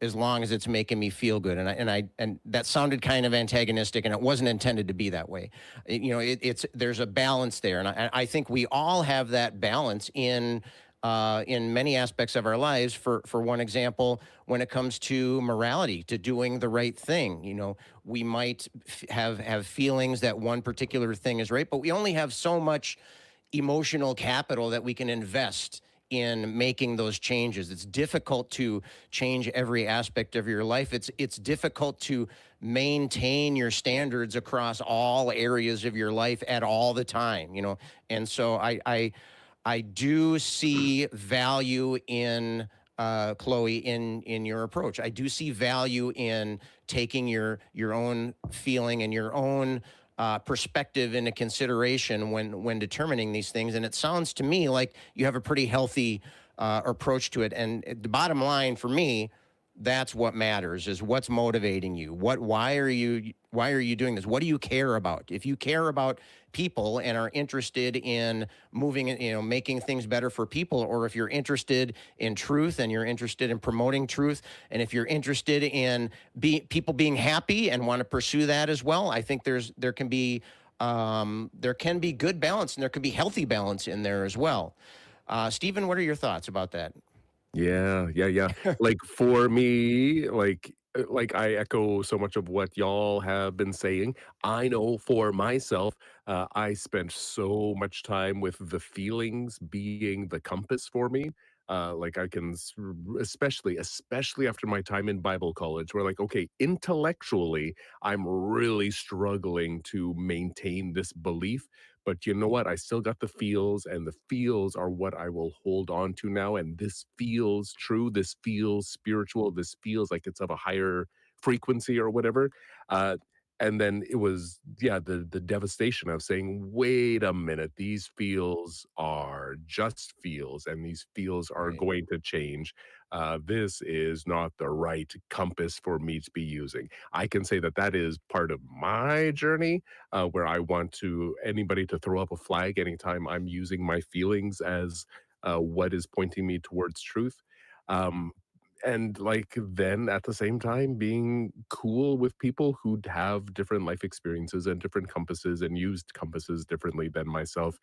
as long as it's making me feel good. And that sounded kind of antagonistic, and it wasn't intended to be that way. There's a balance there. And I think we all have that balance in many aspects of our lives. For one example, when it comes to morality, to doing the right thing, we might have feelings that one particular thing is right, but we only have so much emotional capital that we can invest in making those changes. It's difficult to change every aspect of your life. It's difficult to maintain your standards across all areas of your life at all the time, And so I do see value in Chloe, in your approach. I do see value in taking your own feeling and your own perspective into consideration when determining these things. And it sounds to me like you have a pretty healthy approach to it. And the bottom line for me, that's what matters, is what's motivating you. Why are you doing this? What do you care about? If you care about people and are interested in moving, making things better for people, or if you're interested in truth and you're interested in promoting truth, and if you're interested in people being happy and want to pursue that as well, I think there can be good balance, and there can be healthy balance in there as well. Stephen, what are your thoughts about that? Yeah. Like for me, like I echo so much of what y'all have been saying. I know for myself, I spent so much time with the feelings being the compass for me. Like I can, especially after my time in Bible college, where like, okay, intellectually, I'm really struggling to maintain this belief. But you know what? I still got the feels, and the feels are what I will hold on to now. And this feels true. This feels spiritual. This feels like it's of a higher frequency or whatever. Uh, And then it was, yeah, the devastation of saying, wait a minute, these feels are just feels, and these feels are Right. going to change. This is not the right compass for me to be using. I can say that that is part of my journey, where I want to anybody to throw up a flag anytime I'm using my feelings as what is pointing me towards truth. Um, and like then at the same time being cool with people who have different life experiences and different compasses and used compasses differently than myself.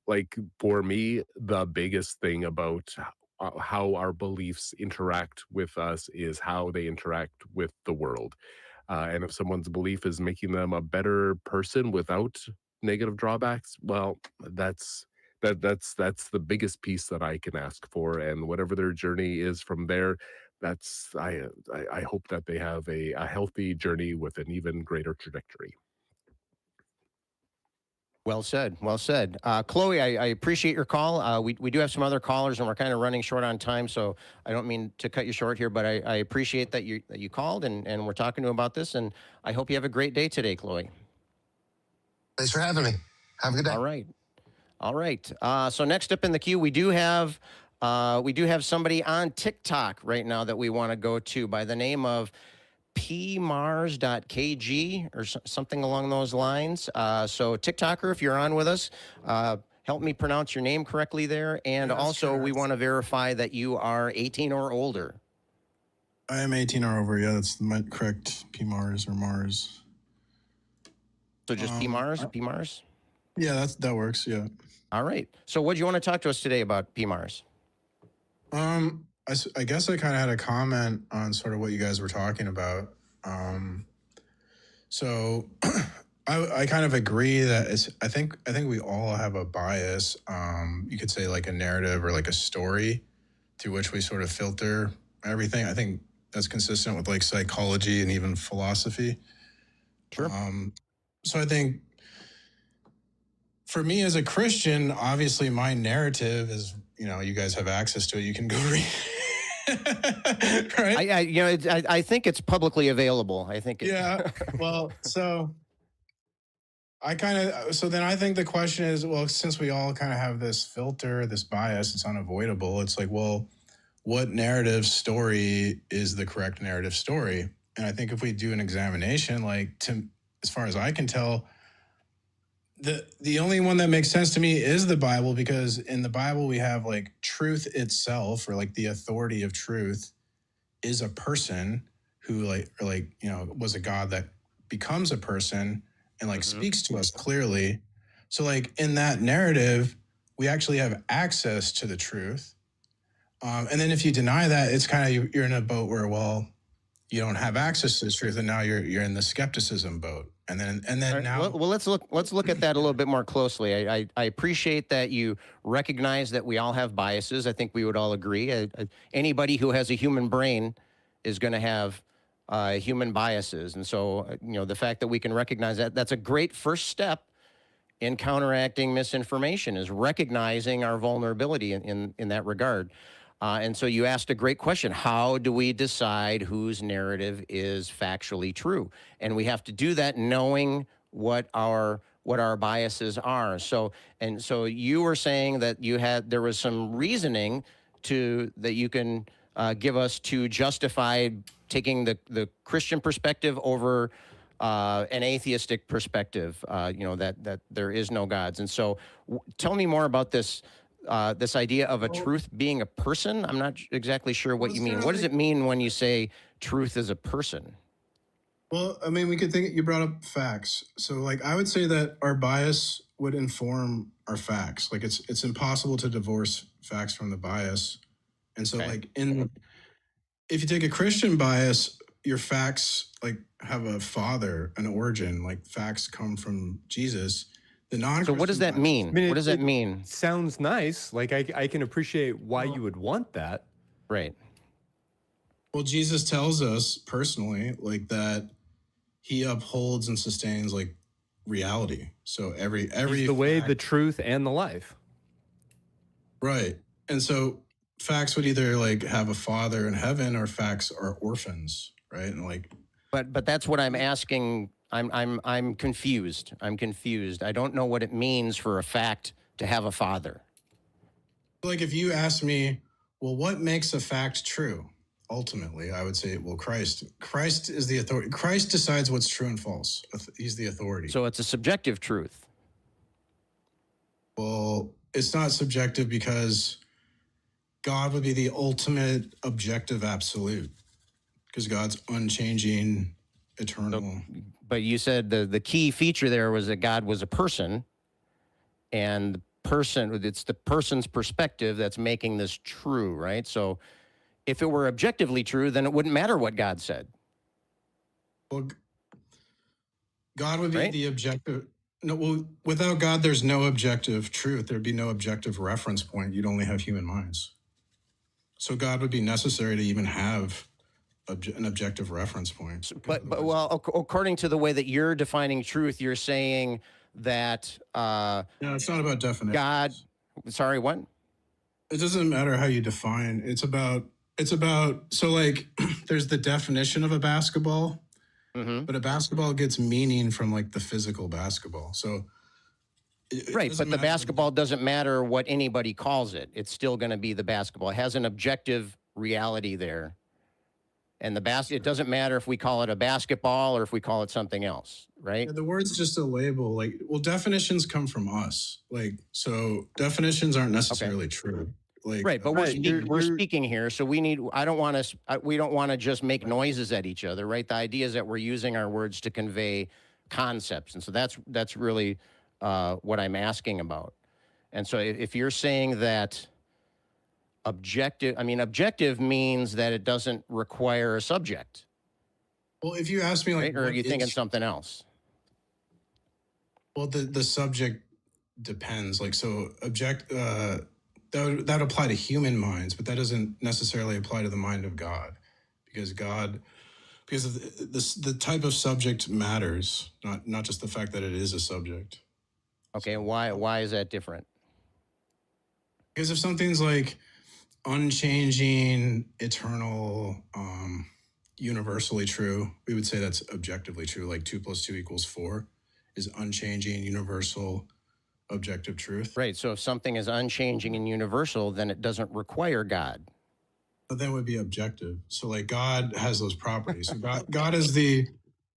Like for me, the biggest thing about how our beliefs interact with us is how they interact with the world. And if someone's belief is making them a better person without negative drawbacks, well, that's the biggest piece that I can ask for. And whatever their journey is from there, that's I hope that they have a healthy journey with an even greater trajectory. Well said. Well said. Chloe, I appreciate your call. We do have some other callers, and we're kind of running short on time, so I don't mean to cut you short here, but I appreciate that you called and we're talking to about this, and I hope you have a great day today, Chloe. Thanks for having me. Have a good day. All right. All right. So next up in the queue, we do have somebody on TikTok right now that we want to go to by the name of pmars.kg or something along those lines. So TikToker, if you're on with us, help me pronounce your name correctly there. And Yes, also we correct. want to verify that you are 18 or older. I am 18 or over. Yeah, that's my correct PMARS or Mars. So just PMARS, PMARS? Yeah, that works. Yeah. All right. So what do you want to talk to us today about PMARS? I guess I kind of had a comment on sort of what you guys were talking about. So I kind of agree that I think we all have a bias. You could say like a narrative or like a story through which we sort of filter everything. I think that's consistent with like psychology and even philosophy. Sure. So I think for me as a Christian, obviously my narrative is, you guys have access to it. You can go read. Right? I think it's publicly available. I think. Yeah. Well, so then I think the question is, well, since we all kind of have this filter, this bias, it's unavoidable. It's like, well, what narrative story is the correct narrative story? And I think if we do an examination, as far as I can tell, the only one that makes sense to me is the Bible, because in the Bible we have like truth itself, or like the authority of truth is a person who was a God that becomes a person and speaks to us clearly. So like in that narrative, we actually have access to the truth. And then if you deny that, it's kind of, you're in a boat where, well, you don't have access to the truth, and now you're in the skepticism boat. And then Right. now, Well, let's look at that a little bit more closely. I appreciate that you recognize that we all have biases. I think we would all agree. Anybody who has a human brain is going to have human biases, and so the fact that we can recognize that's a great first step in counteracting misinformation, is recognizing our vulnerability in that regard. And so you asked a great question. How do we decide whose narrative is factually true? And we have to do that knowing what our biases are. So you were saying that there was some reasoning that you can give us to justify taking the Christian perspective over an atheistic perspective, that there is no gods. And so tell me more about this idea of a truth being a person. I'm not exactly sure what you mean. What does it mean when you say truth is a person? well, I mean, we could think, you brought up facts. So I would say that our bias would inform our facts. Like it's impossible to divorce facts from the bias. And so Okay. if you take a Christian bias, your facts have a father, an origin, facts come from Jesus. The non-Christian So what does that bias- mean? I mean, What does that mean? Sounds nice. Like I can appreciate why you would want that. Right. Well, Jesus tells us personally that he upholds and sustains reality. So every He's the way, fact- the truth, and the life. right. And so facts would either have a father in heaven, or facts are orphans, right? And But that's what I'm asking I'm confused. I'm confused. I don't know what it means for a fact to have a father. Like if you ask me, well, what makes a fact true? Ultimately, I would say, well, Christ. Christ is the authority. Christ decides what's true and false. He's the authority. So it's a subjective truth. Well, it's not subjective because God would be the ultimate objective absolute because God's unchanging, eternal. But you said the key feature there was that God was a person, and it's the person's perspective that's making this true, right? So if it were objectively true, then it wouldn't matter what God said. Well, God would be Right? the objective. No, well, without God, there's no objective truth. There'd be no objective reference point. You'd only have human minds. So God would be necessary to even have an objective reference point. But well, according to the way that you're defining truth, you're saying that no, it's not about definition. God. Sorry, what? It doesn't matter how you define. It's about so like there's the definition of a basketball, but a basketball gets meaning from like the physical basketball. So right, but the basketball doesn't matter what anybody calls it. It's still going to be the basketball. It has an objective reality there. And it doesn't matter if we call it a basketball or if we call it something else, right? Yeah, the word's just a label. Like, well, definitions come from us. Like, so definitions aren't necessarily true. Like, right, but we're speaking here, so we don't want to just make noises at each other, right? The idea is that we're using our words to convey concepts, and so that's really what I'm asking about. And so if you're saying that objective means that it doesn't require a subject. Well, if you ask me, like, right? Or are you thinking something else? Well, the subject depends. Like, so that would apply to human minds, but that doesn't necessarily apply to the mind of God, because of the type of subject matters, not just the fact that it is a subject. Okay, and why is that different? Because if something's like unchanging, eternal, universally true, we would say that's objectively true. Like 2 + 2 = 4 is unchanging, universal, objective truth. Right. So if something is unchanging and universal, then it doesn't require God. But that would be objective. So like God has those properties. So God is the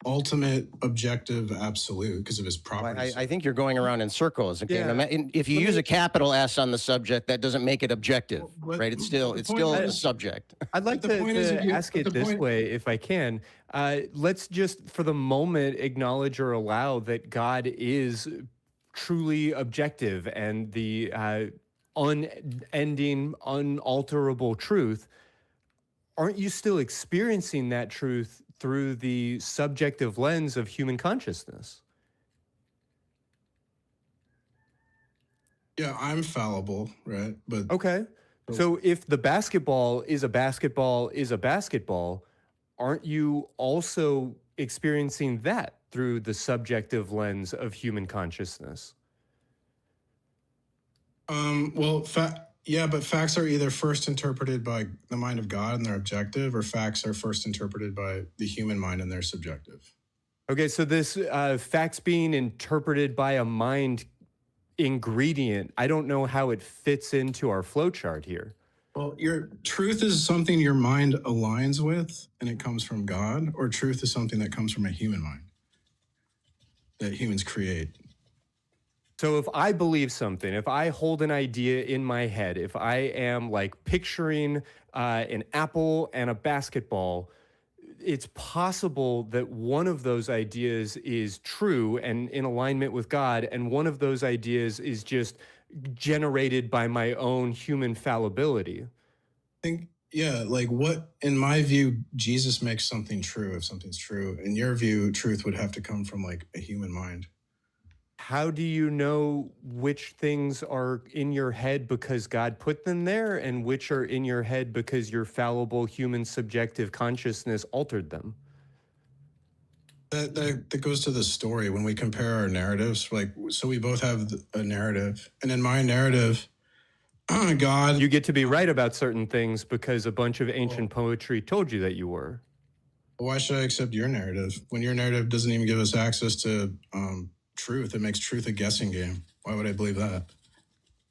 ultimate objective absolute because of his properties. I think you're going around in circles. Okay. Yeah. If you use a capital S on the subject, that doesn't make it objective, right? It's still a subject. I'd like to ask it this way, if I can. Let's just, for the moment, acknowledge or allow that God is truly objective and the unending, unalterable truth. Aren't you still experiencing that truth through the subjective lens of human consciousness? Yeah, I'm fallible, right? But okay. So if the basketball is a basketball is a basketball, aren't you also experiencing that through the subjective lens of human consciousness? Yeah, but facts are either first interpreted by the mind of God and they're objective, or facts are first interpreted by the human mind and they're subjective. Okay, so this facts being interpreted by a mind ingredient, I don't know how it fits into our flowchart here. Well, your truth is something your mind aligns with and it comes from God, or truth is something that comes from a human mind that humans create. So if I believe something, if I hold an idea in my head, if I am like picturing an apple and a basketball, it's possible that one of those ideas is true and in alignment with God, and one of those ideas is just generated by my own human fallibility. I think, yeah, like what, in my view, Jesus makes something true if something's true. In your view, truth would have to come from like a human mind. How do you know which things are in your head because God put them there and which are in your head because your fallible human subjective consciousness altered them? That goes to the story. When we compare our narratives, like, so we both have a narrative. And in my narrative, God... You get to be right about certain things because a bunch of ancient poetry told you that you were. Why should I accept your narrative when your narrative doesn't even give us access to truth? It makes truth a guessing game. Why would I believe that?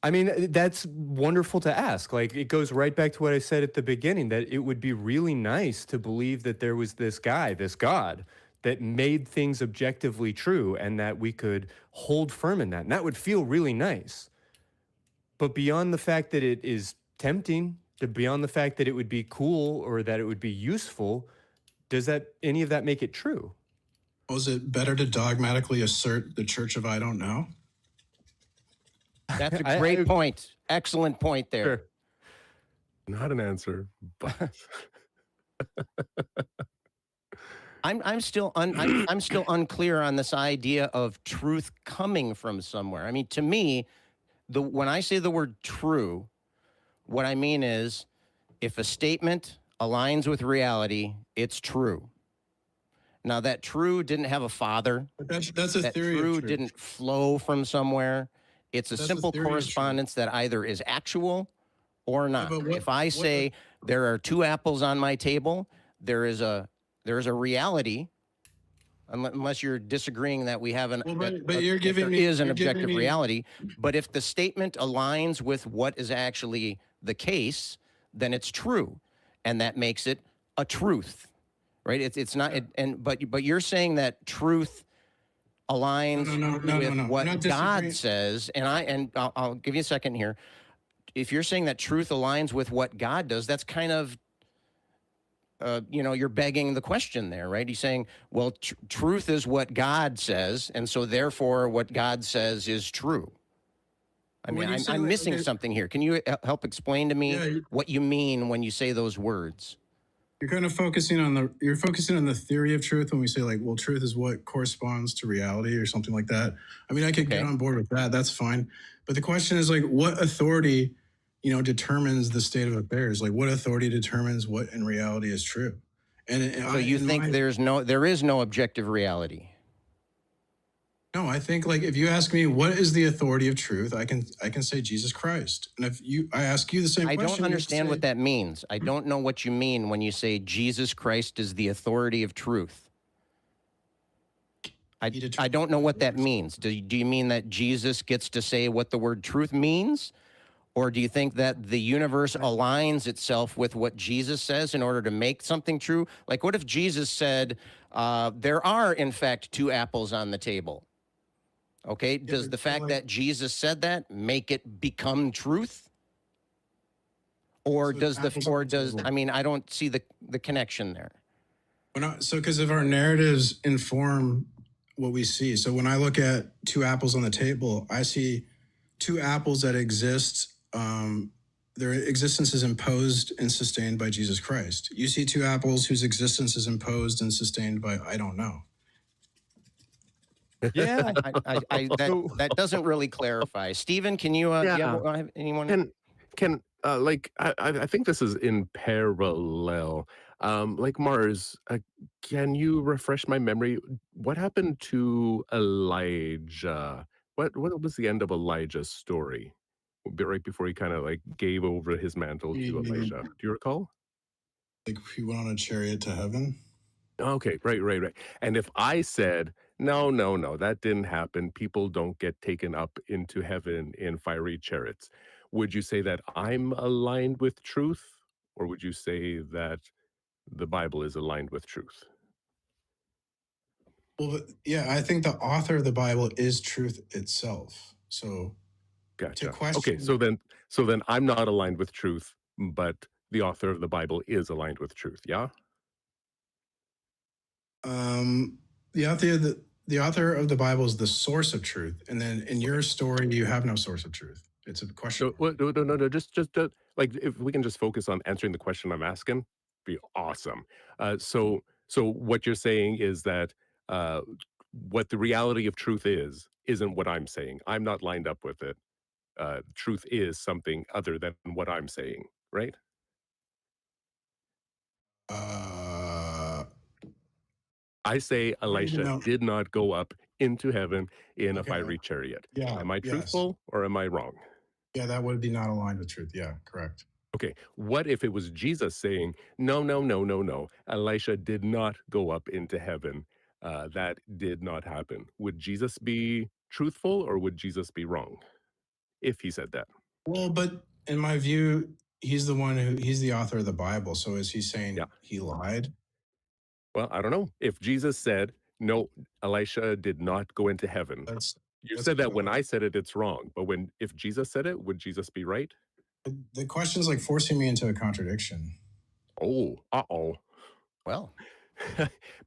I mean, that's wonderful to ask. Like, it goes right back to what I said at the beginning, that it would be really nice to believe that there was this guy, this God, that made things objectively true and that we could hold firm in that. And that would feel really nice. But beyond the fact that it is tempting, beyond the fact that it would be cool or that it would be useful, does that any of that make it true? Was it better to dogmatically assert the Church of I don't know? That's a great point. Excellent point there. Sure. Not an answer, but I'm still I'm still unclear on this idea of truth coming from somewhere. I mean, to me, when I say the word true, what I mean is if a statement aligns with reality, it's true. Now, that true didn't have a father. But that's a That theory of true truth. didn't flow from somewhere. It's a That's a simple theory of truth. correspondence that either is actual or not. but If I say there are two apples on my table, there is a reality, unless you're disagreeing that we have an Well, but that you're giving there me- is an you're giving objective me- reality. But if the statement aligns with what is actually the case, then it's true, and that makes it a truth, right? It's not. But you're saying that truth aligns No. with I'm what not God disagreeing. says, and I'll give you a second here. If you're saying that truth aligns with what God does, that's kind of, you're begging the question there, right? He's saying, well, truth is what God says, and so therefore what God says is true. I When mean, you say I'm that- missing okay. something here. Can you help explain to me Yeah, what you mean when you say those words? You're kind of focusing on the theory of truth when we say like, well, truth is what corresponds to reality or something like that. I mean, I could get Okay. on board with that. That's fine. But the question is like, what authority, determines the state of affairs? Like, what authority determines what in reality is true? And So you think there is no objective reality? No, I think like if you ask me what is the authority of truth, I can say Jesus Christ. And if I ask you the same I question, don't you understand say- what that means. I don't know what you mean when you say Jesus Christ is the authority of truth. I don't know what that means. Do you mean that Jesus gets to say what the word truth means? Or do you think that the universe aligns itself with what Jesus says in order to make something true? Like, what if Jesus said, there are, in fact, two apples on the table? Okay, does but the fact like- that Jesus said that make it become truth? Or So does apples on the table. I mean, I don't see the connection there. Because if our narratives inform what we see. So when I look at two apples on the table, I see two apples that exist. Their existence is imposed and sustained by Jesus Christ. You see two apples whose existence is imposed and sustained by I don't know. Yeah. That doesn't really clarify. Stephen, can you? Do you have anyone? I think this is in parallel. Like Mars, can you refresh my memory? What happened to Elijah? What was the end of Elijah's story? A bit right before he kind of like gave over his mantle to Elijah. Do you recall? Like he went on a chariot to heaven. Okay, right. And if I said, no, that didn't happen, people don't get taken up into heaven in fiery chariots, would you say that I'm aligned with truth? Or would you say that the Bible is aligned with truth? Well, yeah, I think the author of the Bible is truth itself. So Gotcha. question- Okay, so then I'm not aligned with truth, but the author of the Bible is aligned with truth, yeah? The author of the Bible is the source of truth, and then in your story, you have no source of truth. It's a question. No. Just like if we can just focus on answering the question I'm asking, be awesome. So what you're saying is that what the reality of truth isn't what I'm saying. I'm not lined up with it. Truth is something other than what I'm saying, right? I say Elisha know. did not go up into heaven in a Okay. fiery chariot. Yeah. Am I yes. truthful or am I wrong? Yeah, that would be not aligned with truth. Yeah, correct. Okay, what if it was Jesus saying, "No, no, no, no, no. Elisha did not go up into heaven. That did not happen." Would Jesus be truthful or would Jesus be wrong if he said that? Well, but in my view, he's the author of the Bible. So is he Yeah. saying he lied? Well, I don't know. If Jesus said, "No, Elisha did not go into heaven." That's You that's said that kind of when like I said it, it's wrong. But if Jesus said it, would Jesus be right? the question's like forcing me into a contradiction. Oh, uh-oh. Well,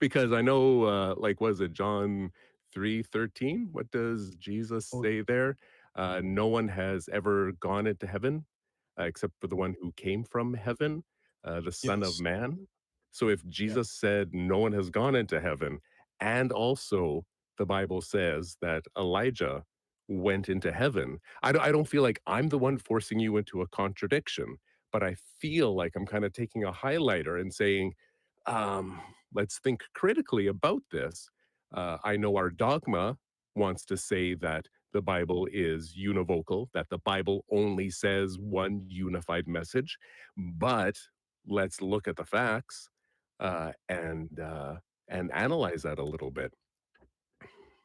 Because I know, like, was it John 3:13? What does Jesus Well, say there? No one has ever gone into heaven except for the one who came from heaven, the Son of yes. Man. So if Yeah. Jesus said no one has gone into heaven, and also the Bible says that Elijah went into heaven, I don't feel like I'm the one forcing you into a contradiction, but I feel like I'm kind of taking a highlighter and saying, um, let's think critically about this. I know our dogma wants to say that the Bible is univocal, that the Bible only says one unified message, but let's look at the facts and analyze that a little bit.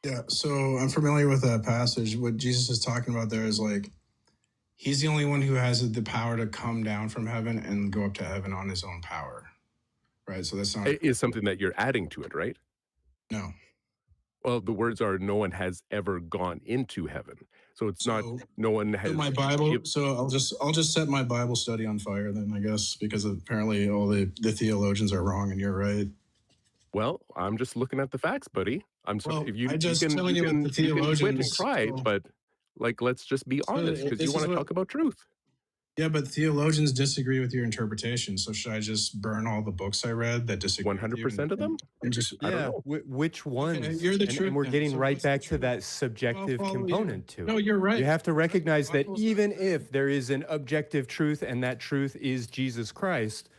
Yeah. So I'm familiar with that passage. What Jesus is talking about there is like he's the only one who has the power to come down from heaven and go up to heaven on his own power. Right. So that's not It is something that you're adding to it, right? no. Well, the words are no one has ever gone into heaven. So it's not So no one so my has Bible. give, So I'll just set my Bible study on fire then, I guess, because apparently all the theologians are wrong and you're right. well, I'm just looking at the facts, buddy. I'm sorry Well, if I you just can telling you what the you can quit and theologians. cry, So, but like let's just be so honest because you this want is to what. talk about truth. Yeah, but theologians disagree with your interpretation. So should I just burn all the books I read that disagree with you 100% of them? and just I don't Yeah, know. which okay? ones? You're the And truth we're then. getting So right what's the back to truth? that I'll subjective follow you. component to No, it. you're right. You have to recognize that Bible even says- if there is an objective truth and that truth is Jesus Christ,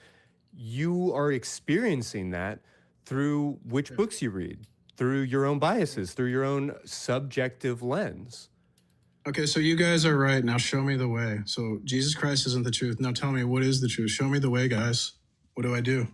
you are experiencing that through which books you read, through your own biases, through your own subjective lens. Okay, so you guys are right. Now show me the way. So Jesus Christ isn't the truth. Now tell me what is the truth. Show me the way, guys. What do I do?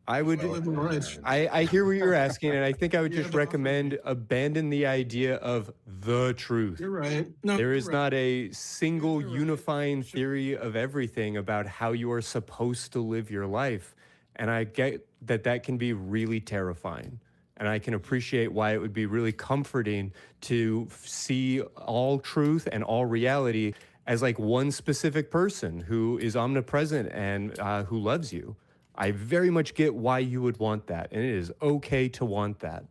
I would, I live in life. I hear what you're asking, and I think I would You just have to offer recommend me. abandon the idea of the truth. You're right. No, There you're is right. not a single You're right. unifying theory of everything about how you are supposed to live your life. And I get that that can be really terrifying. And I can appreciate why it would be really comforting to see all truth and all reality as like one specific person who is omnipresent and who loves you. I very much get why you would want that. And it is okay to want that.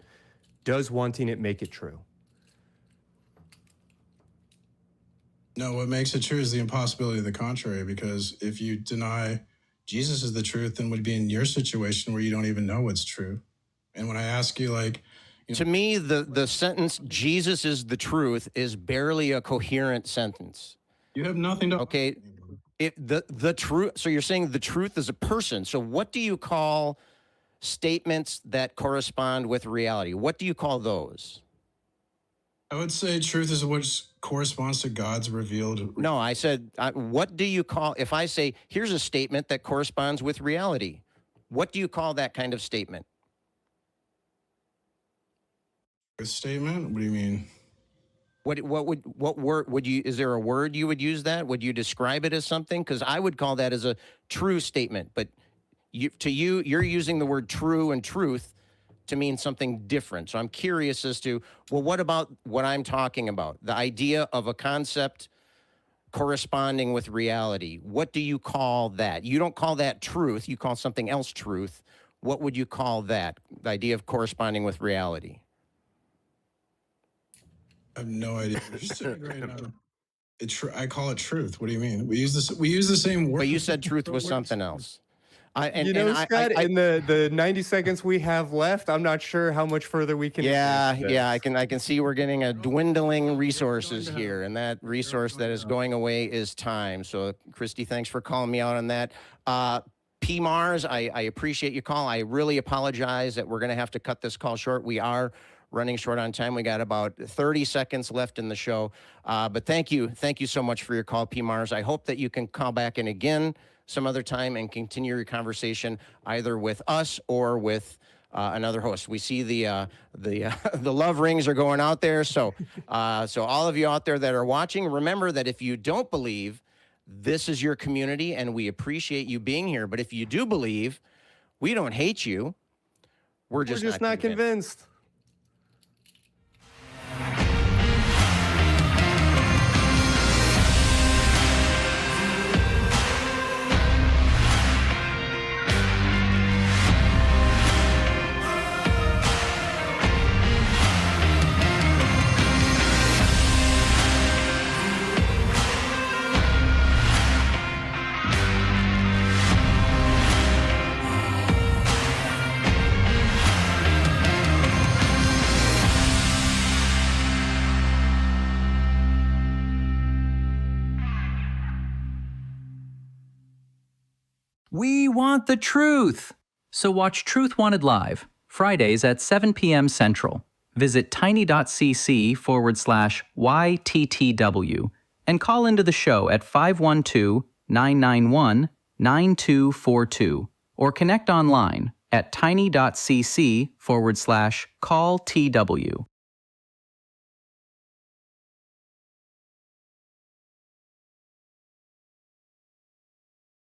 Does wanting it make it true? No, what makes it true is the impossibility of the contrary, because if you deny Jesus is the truth, then would be in your situation where you don't even know what's true. And when I ask you, like, to me, the sentence "Jesus is the truth" is barely a coherent sentence. you have nothing to. Okay, the truth. So you're saying the truth is a person. So what do you call statements that correspond with reality? What do you call those? I would say truth is what corresponds to God's revealed. No, I said, what do you call, if I say, here's a statement that corresponds with reality, what do you call that kind of statement? Statement? What do you mean? What word would you, is there a word you would use that? Would you describe it as something? Because I would call that as a true statement, but you're using the word true and truth to mean something different. So I'm curious as to, well, what about what I'm talking about? The idea of a concept corresponding with reality. What do you call that? You don't call that truth. You call something else truth. What would you call that? The idea of corresponding with reality. I have no idea. You're just saying right now. I call it truth. What do you mean? We use this. We use the same word. But you said truth was something else. Scott, in the 90 seconds we have left, I'm not sure how much further we can. Yeah, I can see we're getting a dwindling resources here, and that resource that is going away is time. So, Christy, thanks for calling me out on that. P. Mars, I appreciate your call. I really apologize that we're going to have to cut this call short. We are running short on time. We got about 30 seconds left in the show. But thank you so much for your call, P. Mars. I hope that you can call back in again some other time and continue your conversation either with us or with another host. We see the love rings are going out there. So all of you out there that are watching, remember that if you don't believe, this is your community, and we appreciate you being here. But if you do believe, we don't hate you. We're just not convinced. We want the truth! So watch Truth Wanted Live, Fridays at 7 p.m. Central. Visit tiny.cc/YTTW and call into the show at 512-991-9242 or connect online at tiny.cc/call-TW.